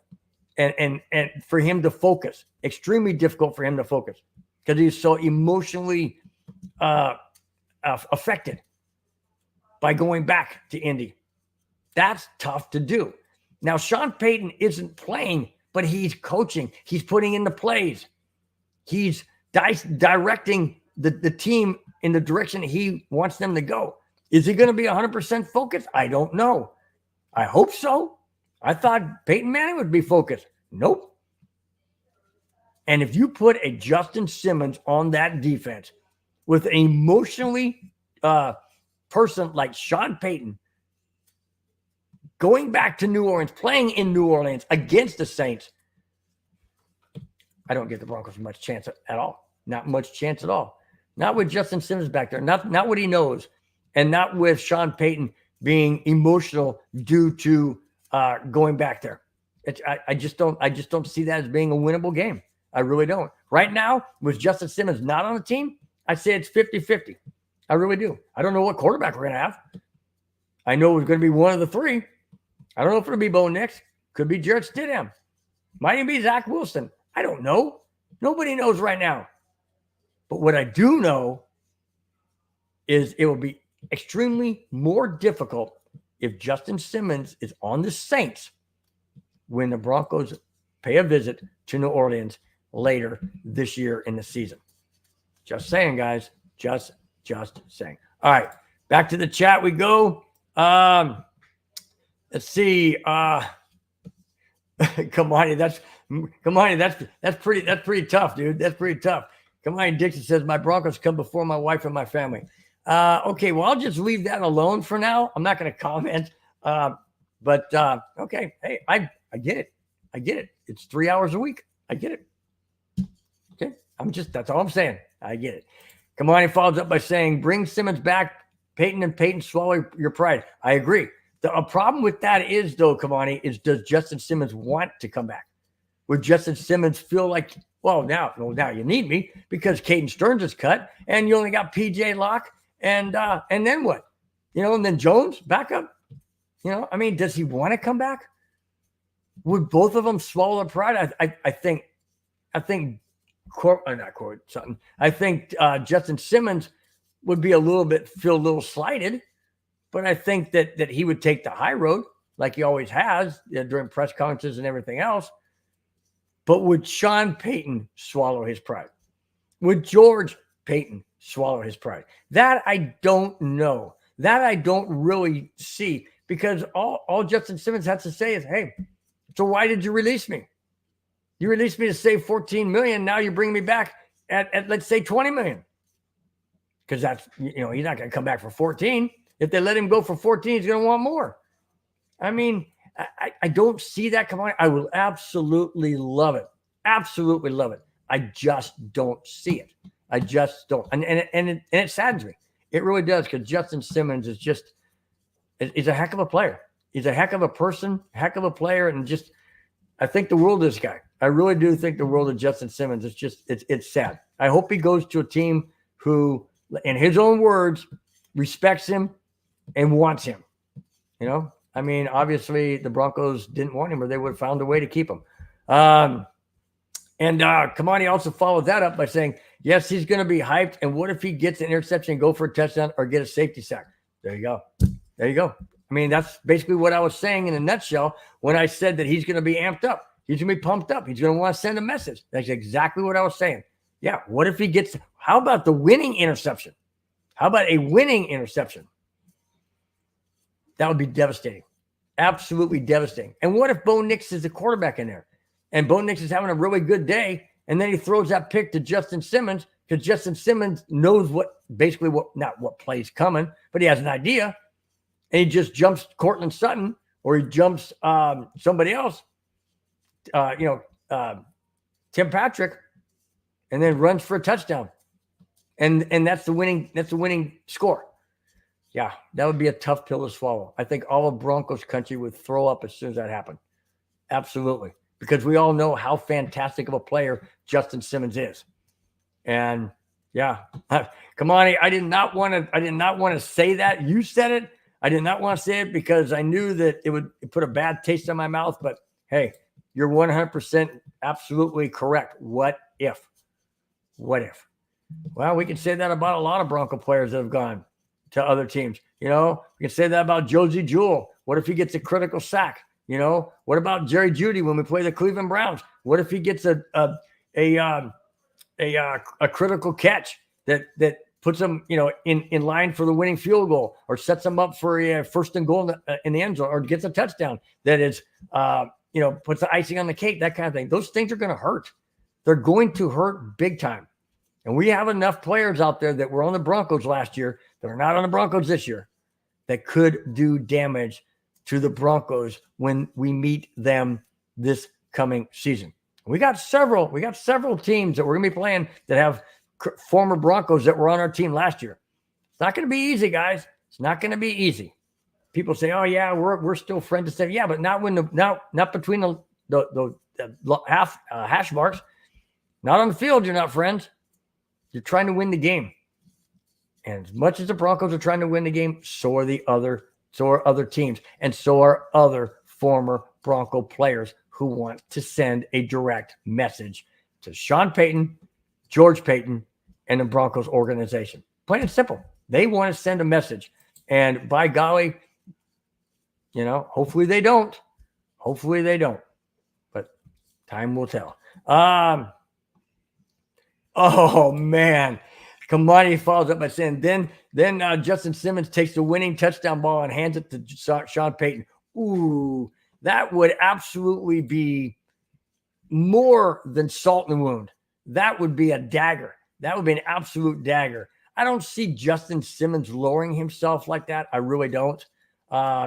S1: and for him to focus, extremely difficult for him to focus because he was so emotionally affected by going back to Indy. That's tough to do. Now, Sean Payton isn't playing, but he's coaching. He's putting in the plays. He's directing the team in the direction he wants them to go. Is he going to be 100% focused? I don't know. I hope so. I thought Peyton Manning would be focused. Nope. And if you put a Justin Simmons on that defense with an emotionally person like Sean Payton going back to New Orleans, playing in New Orleans against the Saints, I don't give the Broncos much chance at all. Not much chance at all. Not with Justin Simmons back there. Not what he knows. And not with Sean Payton being emotional due to going back there. I just don't see that as being a winnable game. I really don't. Right now, with Justin Simmons not on the team, I'd say it's 50-50. I really do. I don't know what quarterback we're going to have. I know it's going to be one of the three. I don't know if it'll be Bo Nix. Could be Jarrett Stidham. Might even be Zach Wilson. I don't know. Nobody knows right now. But what I do know is it will be extremely more difficult if Justin Simmons is on the Saints when the Broncos pay a visit to New Orleans later this year in the season. Just saying, guys. Just saying. All right, back to the chat we go. Let's see. Kamani, that's pretty tough, dude. That's pretty tough. Kamani Dixon says my Broncos come before my wife and my family. Okay, well, I'll just leave that alone for now. I'm not going to comment. But okay, hey, I get it. I get it. It's 3 hours a week. I get it. Okay, that's all I'm saying. I get it. Kamani follows up by saying, bring Simmons back, Payton, and Payton swallow your pride. I agree. A problem with that is, though, Kamani, is does Justin Simmons want to come back? Would Justin Simmons feel like, well, now you need me because Caden Sterns is cut and you only got PJ Locke and then what? And then Jones back up. I mean, does he want to come back? Would both of them swallow their pride? I think Justin Simmons would be feel a little slighted. But I think that he would take the high road like he always has during press conferences and everything else. But would Sean Payton swallow his pride? Would George Payton swallow his pride? That I don't know. That I don't really see because all Justin Simmons has to say is, hey, so why did you release me? You released me to save $14 million. Now you bring me back at let's say $20 million. Because that's, he's not going to come back for 14. If they let him go for 14, he's going to want more. I mean, I don't see that come on. I will absolutely love it. Absolutely love it. I just don't see it. I just don't. And it saddens me. It really does because Justin Simmons is he's a heck of a player. He's a heck of a person, heck of a player. And I think the world of this guy. I really do think the world of Justin Simmons. It's sad. I hope he goes to a team who, in his own words, respects him and wants him. I mean, obviously the Broncos didn't want him or they would have found a way to keep him. And Kamani also followed that up by saying, yes, he's going to be hyped. And what if he gets an interception, go for a touchdown or get a safety sack? There you go. There you go. I mean, that's basically what I was saying in a nutshell when I said that he's going to be amped up. He's going to be pumped up. He's going to want to send a message. That's exactly what I was saying. Yeah. What if he gets, how about the winning interception? How about a winning interception? That would be devastating. Absolutely devastating. And what if Bo Nix is the quarterback in there? And Bo Nix is having a really good day, and then he throws that pick to Justin Simmons because Justin Simmons knows not what play's coming, but he has an idea. And he just jumps Cortland Sutton or he jumps somebody else, Tim Patrick, and then runs for a touchdown. And that's the winning score. Yeah, that would be a tough pill to swallow. I think all of Broncos country would throw up as soon as that happened. Absolutely. Because we all know how fantastic of a player Justin Simmons is. And yeah, Kamani, I did not want to say that. You said it. I did not want to say it because I knew that it would put a bad taste in my mouth. But hey, you're 100% absolutely correct. What if? What if? Well, we can say that about a lot of Bronco players that have gone to other teams. We can say that about Josie Jewell. What if he gets a critical sack? What about Jerry Jeudy when we play the Cleveland Browns? What if he gets a critical catch that puts him, in line for the winning field goal or sets him up for a first and goal in the end zone or gets a touchdown that is, puts the icing on the cake, that kind of thing. Those things are going to hurt. They're going to hurt big time. And we have enough players out there that were on the Broncos last year that are not on the Broncos this year that could do damage to the Broncos when we meet them this coming season. We got several teams that we're going to be playing that have former Broncos that were on our team last year. It's not going to be easy, guys. It's not going to be easy. People say, "Oh yeah, we're still friends." To say, "Yeah, but not between the hash marks. Not on the field. You're not friends. You're trying to win the game." And as much as the Broncos are trying to win the game, so are other teams, and so are other former Bronco players who want to send a direct message to Sean Payton, George Payton, and the Broncos organization. Plain and simple. They want to send a message. And by golly, hopefully they don't. Hopefully they don't. But time will tell. Oh man, Kamani follows up by saying, then Justin Simmons takes the winning touchdown ball and hands it to Sean Payton. Ooh, that would absolutely be more than salt in the wound. That would be a dagger. That would be an absolute dagger. I don't see Justin Simmons lowering himself like that. I really don't.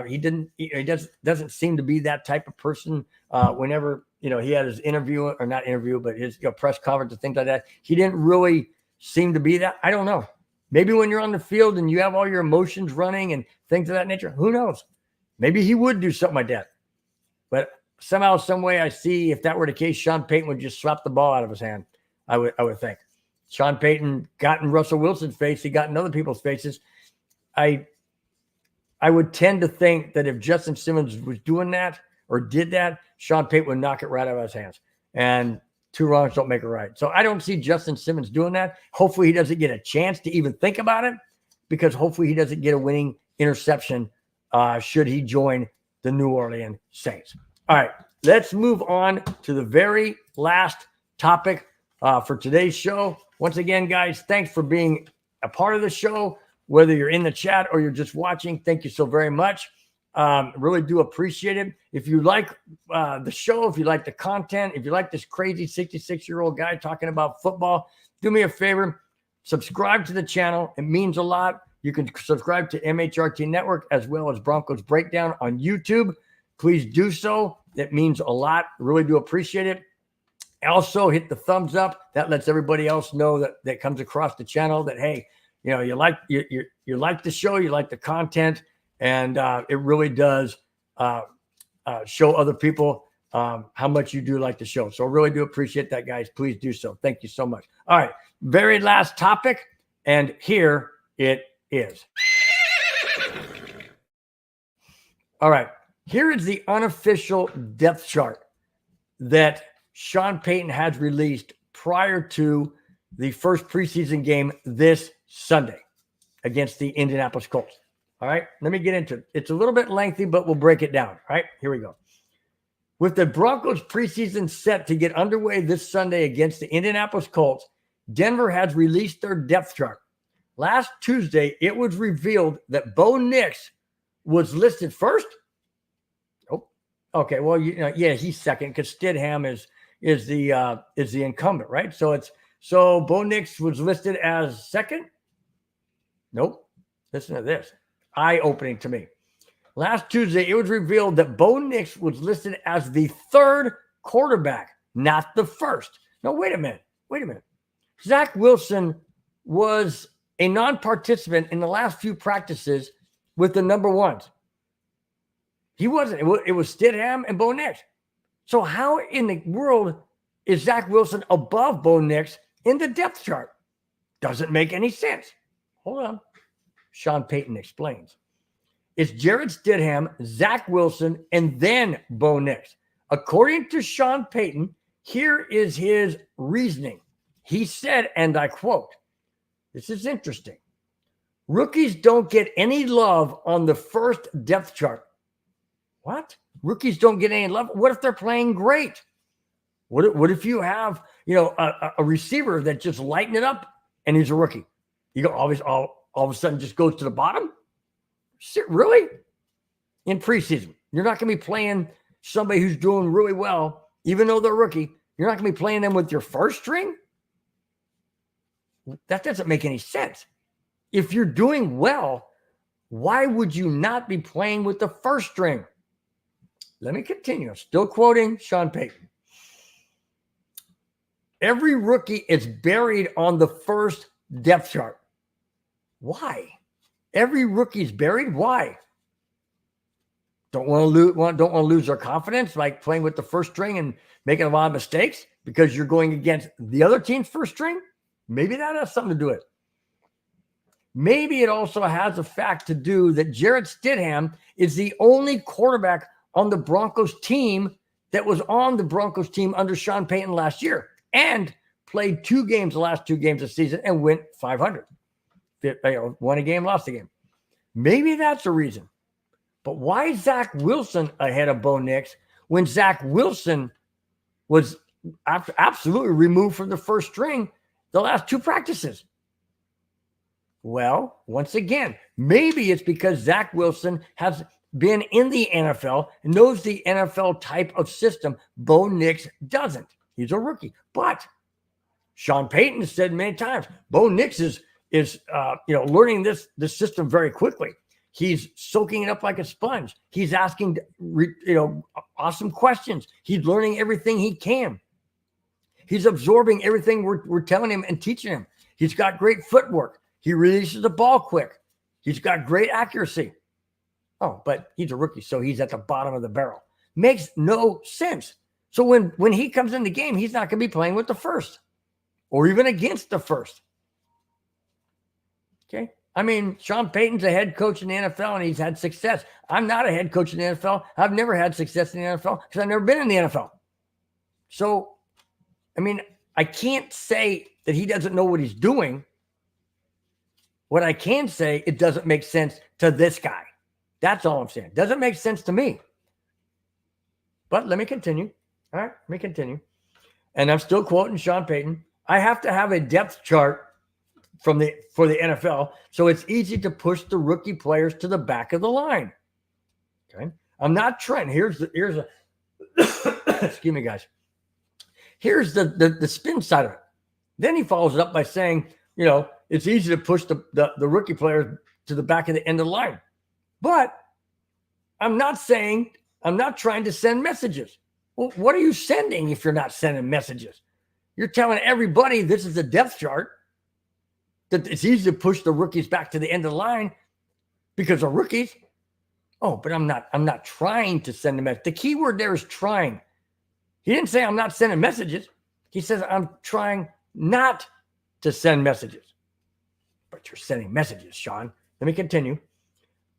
S1: He doesn't seem to be that type of person. Whenever he had his interview, or not interview, but his press conference and things like that, he didn't really seem to be that. I don't know. Maybe when you're on the field and you have all your emotions running and things of that nature, who knows? Maybe he would do something like that. But somehow, some way, I see if that were the case, Sean Payton would just slap the ball out of his hand. I would think. Sean Payton got in Russell Wilson's face. He got in other people's faces. I would tend to think that if Justin Simmons was doing that or did that, Sean Payton would knock it right out of his hands. And two wrongs don't make a right. So I don't see Justin Simmons doing that. Hopefully he doesn't get a chance to even think about it, because hopefully he doesn't get a winning interception should he join the New Orleans Saints. All right, let's move on to the very last topic for today's show. Once again, guys, thanks for being a part of the show. Whether you're in the chat or you're just watching, thank you so very much. Really do appreciate it. If you like the show, if you like the content, if you like this crazy 66-year-old guy talking about football, do me a favor, subscribe to the channel. It means a lot. You can subscribe to MHRT Network as well as Broncos Breakdown on YouTube. Please do so. It means a lot. Really do appreciate it. Also, hit the thumbs up. That lets everybody else know that comes across the channel that, hey, you like the show, you like the content, and it really does show other people how much you do like the show. So I really do appreciate that, guys. Please do so. Thank you so much. All right, very last topic, and here it is. All right, here is the unofficial depth chart that Sean Payton has released prior to the first preseason game this Sunday against the Indianapolis Colts. All right, let me get into it. It's a little bit lengthy, but we'll break it down. All right, here we go. With the Broncos preseason set to get underway this Sunday against the Indianapolis Colts, Denver has released their depth chart. Last Tuesday, it was revealed that Bo Nix was listed first. Oh, okay. Well, yeah, he's second because Stidham is the incumbent, right? So Bo Nix was listed as second. Nope. Listen to this. Eye-opening to me. Last Tuesday, it was revealed that Bo Nix was listed as the third quarterback, not the first. No, wait a minute. Zach Wilson was a non-participant in the last few practices with the number ones. He wasn't. It was Stidham and Bo Nix. So how in the world is Zach Wilson above Bo Nix in the depth chart? Doesn't make any sense. Hold on. Sean Payton explains. It's Jarrett Stidham, Zach Wilson, and then Bo Nix. According to Sean Payton, here is his reasoning. He said, and I quote, this is interesting. Rookies don't get any love on the first depth chart. What? Rookies don't get any love? What if they're playing great? What if you have, a receiver that just lighten it up and he's a rookie? You go all of a sudden just goes to the bottom? Really? In preseason, you're not going to be playing somebody who's doing really well, even though they're rookie. You're not going to be playing them with your first string? That doesn't make any sense. If you're doing well, why would you not be playing with the first string? Let me continue. I'm still quoting Sean Payton. Every rookie is buried on the first depth chart. Why? Every rookie's buried? Why? Don't want to lose their confidence, like playing with the first string and making a lot of mistakes because you're going against the other team's first string? Maybe that has something to do with it. Maybe it also has a fact to do that Jarrett Stidham is the only quarterback on the Broncos team that was on the Broncos team under Sean Payton last year and played the last two games of the season and went 500. Won a game, lost a game. Maybe that's a reason. But why is Zach Wilson ahead of Bo Nix when Zach Wilson was absolutely removed from the first string the last 2 practices. Well, once again, maybe it's because Zach Wilson has been in the NFL and knows the NFL type of system. Bo Nix doesn't. He's a rookie. But Sean Payton has said many times, Bo Nix is learning this system very quickly. He's soaking it up like a sponge. He's asking, awesome questions. He's learning everything he can. He's absorbing everything we're telling him and teaching him. He's got great footwork. He releases the ball quick. He's got great accuracy. Oh, but he's a rookie, so he's at the bottom of the barrel. Makes no sense. So when he comes in the game, he's not going to be playing with the first or even against the first. Okay? I mean, Sean Payton's a head coach in the NFL, and he's had success. I'm not a head coach in the NFL. I've never had success in the NFL because I've never been in the NFL. So, I mean, I can't say that he doesn't know what he's doing. What I can say, it doesn't make sense to this guy. That's all I'm saying. Doesn't make sense to me. But let me continue. All right, let me continue. And I'm still quoting Sean Payton. I have to have a depth chart for the NFL, so it's easy to push the rookie players to the back of the line. Okay, I'm not trying. Here's a excuse me, guys. Here's the spin side of it. Then he follows it up by saying, it's easy to push the rookie players to the back of the end of the line. But I'm not trying to send messages. Well, what are you sending if you're not sending messages? You're telling everybody this is a depth chart, that it's easy to push the rookies back to the end of the line because they're rookies. Oh, but I'm not trying to send a message. The key word there is trying. He didn't say I'm not sending messages. He says I'm trying not to send messages. But you're sending messages, Sean. Let me continue.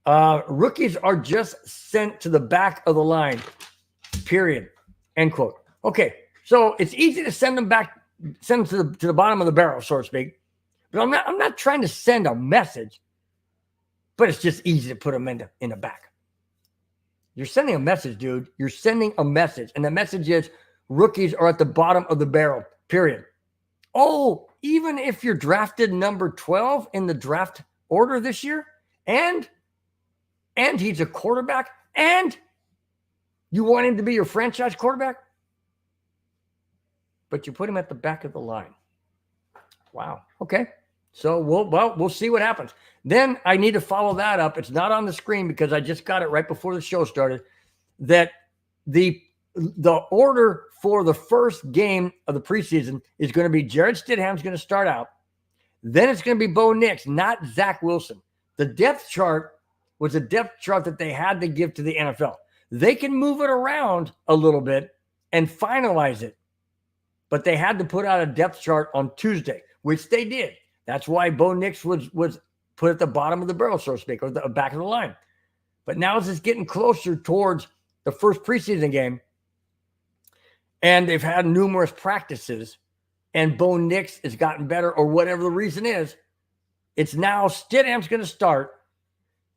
S1: Rookies are just sent to the back of the line, period, end quote. Okay, so it's easy to send them to the bottom of the barrel, so to speak. But I'm not trying to send a message, but it's just easy to put them in the back. You're sending a message, dude. You're sending a message. And the message is rookies are at the bottom of the barrel, period. Oh, even if you're drafted number 12 in the draft order this year, and he's a quarterback, and you want him to be your franchise quarterback, but you put him at the back of the line. Wow. Okay. So we'll see what happens. Then I need to follow that up. It's not on the screen because I just got it right before the show started, that the order for the first game of the preseason is going to be Jarrett Stidham's going to start out. Then it's going to be Bo Nix, not Zach Wilson. The depth chart was a depth chart that they had to give to the NFL. They can move it around a little bit and finalize it, but they had to put out a depth chart on Tuesday, which they did. That's why Bo Nix was put at the bottom of the barrel, so to speak, or the back of the line. But now as it's getting closer towards the first preseason game, and they've had numerous practices, and Bo Nix has gotten better, or whatever the reason is, it's now Stidham's going to start.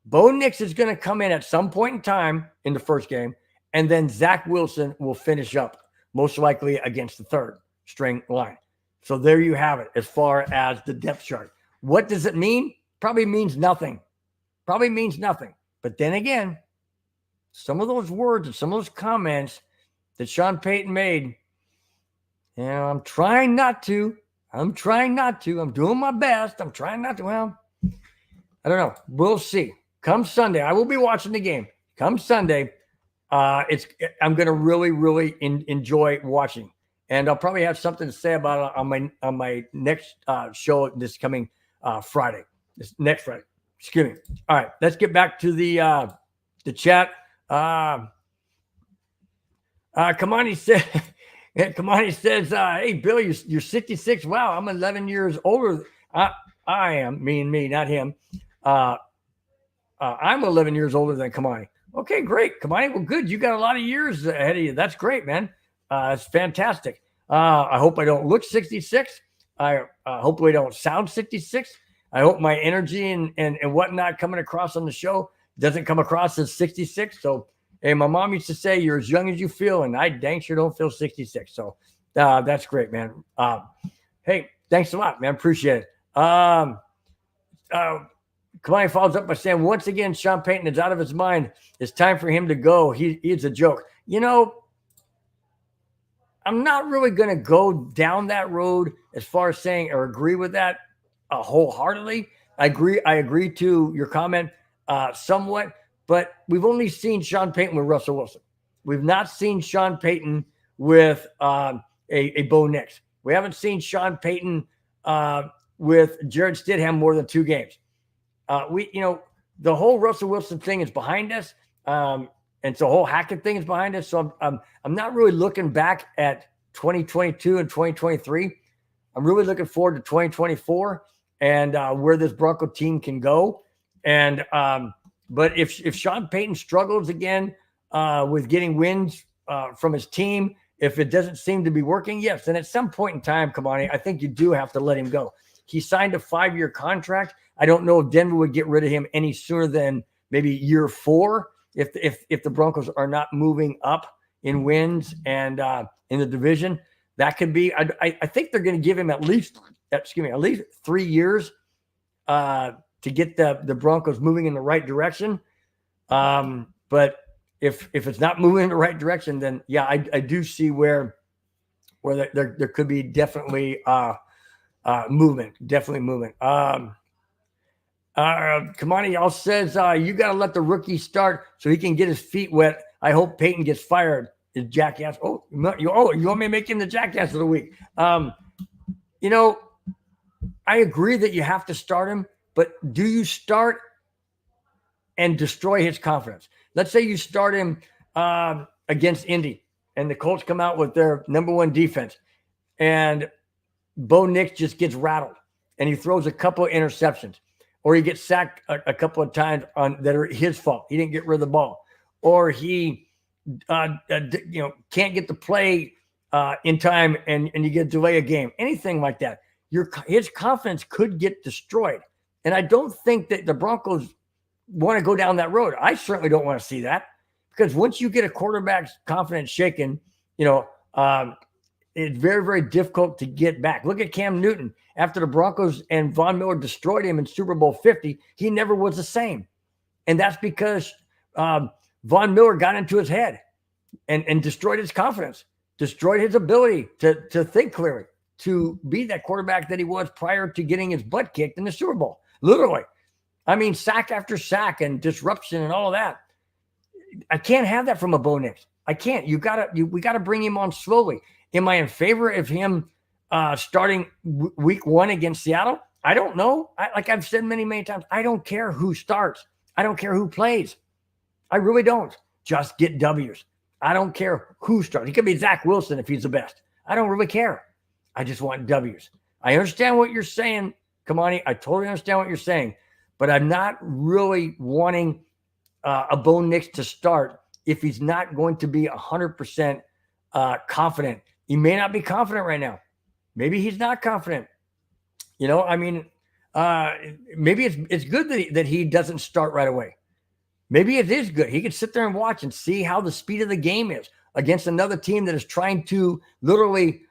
S1: Bo Nix is going to come in at some point in time in the first game, and then Zach Wilson will finish up, most likely against the third string line. So there you have it as far as the depth chart. What does it mean? Probably means nothing. Probably means nothing. But then again, some of those words and some of those comments that Sean Payton made, I'm trying not to. I'm doing my best. I'm trying not to. Well, I don't know. We'll see. Come Sunday, I will be watching the game. Come Sunday, I'm going to really, really enjoy watching. And I'll probably have something to say about it on my next show this coming Friday. This next Friday. Excuse me. All right, let's get back to the chat. Kamani says, "Hey Bill, you're 66. Wow, I'm 11 years older. I am, me, not him. I'm 11 years older than Kamani. Okay, great, Kamani. Well, good. You got a lot of years ahead of you. That's great, man. It's fantastic. I hope I don't look 66. I hopefully don't sound 66. I hope my energy and whatnot coming across on the show doesn't come across as 66. So, hey, my mom used to say, you're as young as you feel, and I dang sure don't feel 66. So that's great, man. Hey, Thanks a lot, man. Appreciate it. Kamani follows up by saying, once again, Sean Payton is out of his mind. It's time for him to go. He's a joke. You know, I'm not really going to go down that road as far as saying or agree with that wholeheartedly. I agree to your comment somewhat, but we've only seen Sean Payton with Russell Wilson. We've not seen Sean Payton with a Bo Nix. We haven't seen Sean Payton with Jared Stidham more than 2 games. The whole Russell Wilson thing is behind us. And so the whole Hackett thing is behind us. So I'm not really looking back at 2022 and 2023. I'm really looking forward to 2024 and where this Bronco team can go. And but if Sean Payton struggles again with getting wins from his team, if it doesn't seem to be working, yes, then at some point in time, Kamani, I think you do have to let him go. He signed a 5-year contract. I don't know if Denver would get rid of him any sooner than maybe year 4. If the Broncos are not moving up in wins and in the division, that could be. I think they're going to give him at least 3 years to get the Broncos moving in the right direction. But if it's not moving in the right direction, then yeah, I do see where there could be definitely movement. Kamani y'all says you got to let the rookie start so he can get his feet wet. I hope Payton gets fired. Is jackass? Oh, you want me to make him the jackass of the week? I agree that you have to start him, but do you start and destroy his confidence? Let's say you start him against Indy, and the Colts come out with their number 1 defense, and Bo Nix just gets rattled, and he throws a couple of interceptions. Or he gets sacked a couple of times that are his fault. He didn't get rid of the ball. Or he can't get the play in time and you get to delay a game. Anything like that. His confidence could get destroyed. And I don't think that the Broncos want to go down that road. I certainly don't want to see that. Because once you get a quarterback's confidence shaken, it's very, very difficult to get back. Look at Cam Newton. After the Broncos and Von Miller destroyed him in Super Bowl 50, he never was the same. And that's because Von Miller got into his head and destroyed his confidence, destroyed his ability to think clearly, to be that quarterback that he was prior to getting his butt kicked in the Super Bowl. Literally. I mean, sack after sack and disruption and all of that. I can't have that from a Bo Nix. I can't. We got to bring him on slowly. Am I in favor of him starting week 1 against Seattle? I don't know. Like I've said many, many times, I don't care who starts. I don't care who plays. I really don't. Just get W's. I don't care who starts. He could be Zach Wilson if he's the best. I don't really care. I just want W's. I understand what you're saying, Kamani. I totally understand what you're saying. But I'm not really wanting a Bo Nix to start if he's not going to be 100% confident. He may not be confident right now. Maybe he's not confident. Maybe it's good that he doesn't start right away. Maybe it is good. He can sit there and watch and see how the speed of the game is against another team that is trying to literally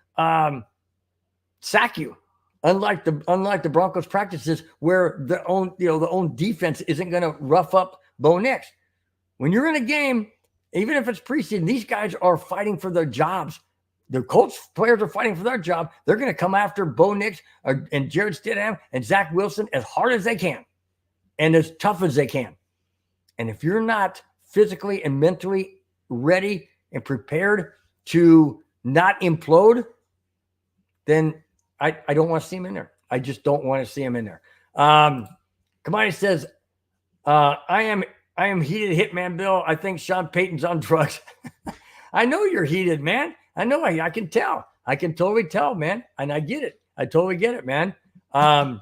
S1: sack you. Unlike the Broncos practices where the own defense isn't going to rough up Bo Nix. When you're in a game, even if it's preseason, these guys are fighting for their jobs. The Colts players are fighting for their job. They're going to come after Bo Nix and Jared Stidham and Zach Wilson as hard as they can and as tough as they can. And if you're not physically and mentally ready and prepared to not implode, then I don't want to see him in there. I just don't want to see him in there. Kamani says, I am heated, Hitman Bill. I think Sean Payton's on drugs. I know you're heated, man. I know. I can tell. I can totally tell, man. And I get it. I totally get it, man. And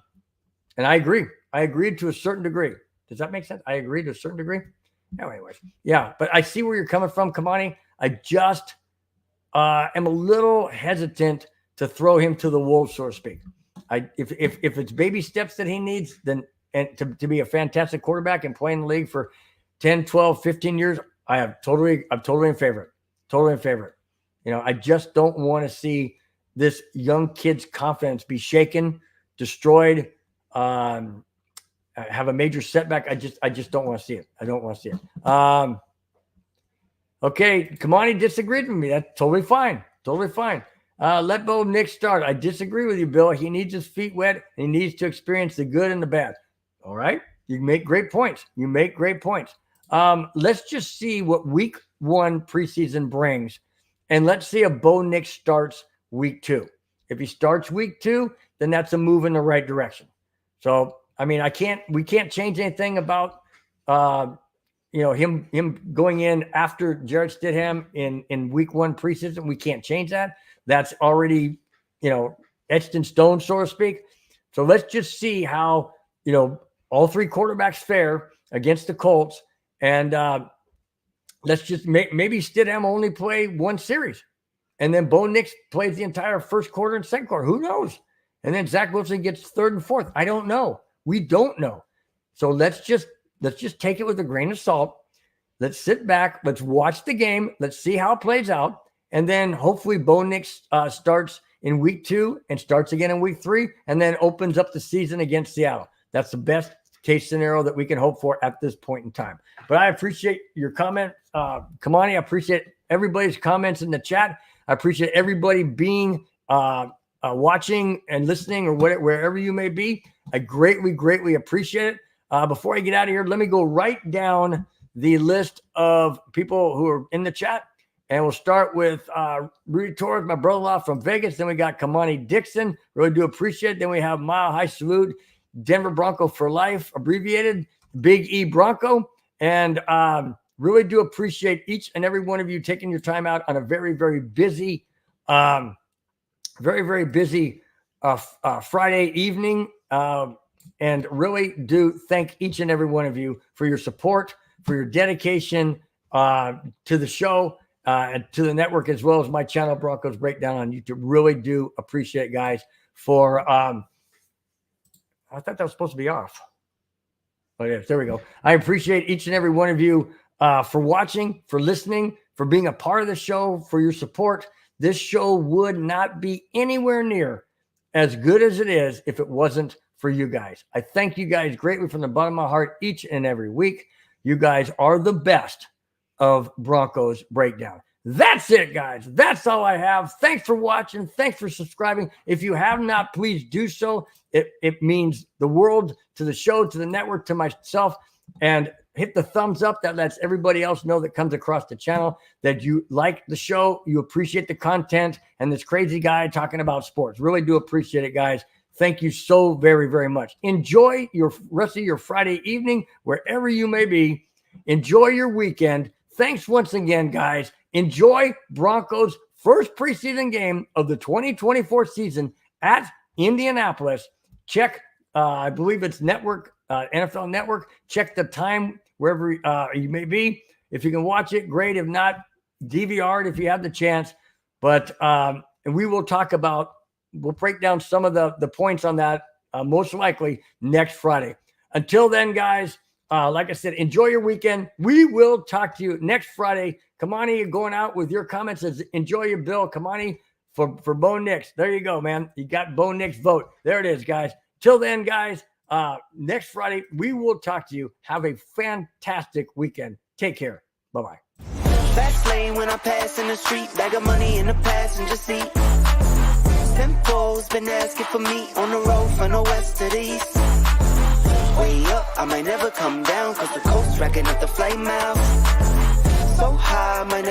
S1: I agree. I agree to a certain degree. Does that make sense? I agree to a certain degree. Anyways, yeah. But I see where you're coming from, Kamani. I just am a little hesitant to throw him to the wolves, so to speak. If it's baby steps that he needs, then and to be a fantastic quarterback and play in the league for 10, 12, 15 years, I'm totally in favor. Totally in favor. I just don't want to see this young kid's confidence be shaken, destroyed, have a major setback. I just don't want to see it. I don't want to see it. Okay, Kamani disagreed with me. That's totally fine. Totally fine. Let Bo Nix start. I disagree with you, Bill. He needs his feet wet. And he needs to experience the good and the bad. All right? You make great points. You make great points. Let's just see what week 1 preseason brings. And let's see if Bo Nix starts week 2. If he starts week 2, then that's a move in the right direction. So, I mean, we can't change anything about him going in after Jared Stidham in week 1 preseason. We can't change that. That's already, etched in stone, so to speak. So let's just see how, all 3 quarterbacks fare against the Colts. And let's just maybe Stidham only play 1 series. And then Bo Nix plays the entire first quarter and second quarter. Who knows? And then Zach Wilson gets 3rd and 4th. I don't know. We don't know. So let's just take it with a grain of salt. Let's sit back. Let's watch the game. Let's see how it plays out. And then hopefully Bo Nix starts in week 2 and starts again in week 3 and then opens up the season against Seattle. That's the best case scenario that we can hope for at this point in time. But I appreciate your comment, Kamani. I appreciate everybody's comments in the chat. I appreciate everybody being watching and listening or wherever you may be. I greatly, greatly appreciate it. Before I get out of here, let me go right down the list of people who are in the chat. And we'll start with Rudy Torres, my brother-in-law from Vegas. Then we got Kamani Dixon. Really do appreciate it. Then we have Mile High Salute, Denver Bronco for Life, abbreviated, Big E Bronco. And really do appreciate each and every one of you taking your time out on a very, very busy, Friday evening. And really do thank each and every one of you for your support, for your dedication to the show, and to the network, as well as my channel, Broncos Breakdown on YouTube. Really do appreciate, guys, for I thought that was supposed to be off. But yes, there we go. I appreciate each and every one of you for watching, for listening, for being a part of the show, for your support. This show would not be anywhere near as good as it is if it wasn't for you guys. I thank you guys greatly from the bottom of my heart each and every week. You guys are the best of Broncos Breakdown. That's it, guys. That's all I have. Thanks for watching. Thanks for subscribing. If you have not, please do so. It means the world to the show, to the network, to myself. And hit the thumbs up. That lets everybody else know that comes across the channel that you like the show, you appreciate the content, and this crazy guy talking about sports. Really do appreciate it, guys. Thank you so very, very much. Enjoy your rest of your Friday evening, wherever you may be. Enjoy your weekend. Thanks once again, guys. Enjoy Broncos' first preseason game of the 2024 season at Indianapolis. Check, I believe it's Network, NFL Network. Check the time wherever you may be. If you can watch it, great. If not, DVR it if you have the chance. But and we will talk about, we'll break down some of the points on that most likely next Friday. Until then, guys, like I said, enjoy your weekend. We will talk to you next Friday. Kamani, you're going out with your comments. Enjoy your bill. Kamani for Bo Nix. There you go, man. You got Bo Nix vote. There it is, guys. Till then, guys, next Friday, we will talk to you. Have a fantastic weekend. Take care. Bye-bye.
S2: Fast lane when I pass in the street. Bag of money in the passenger seat. Tempo's been asking for me on the road from the west to the east. Way up, I might never come down, cause the coast's racking up the flame out. So high, I might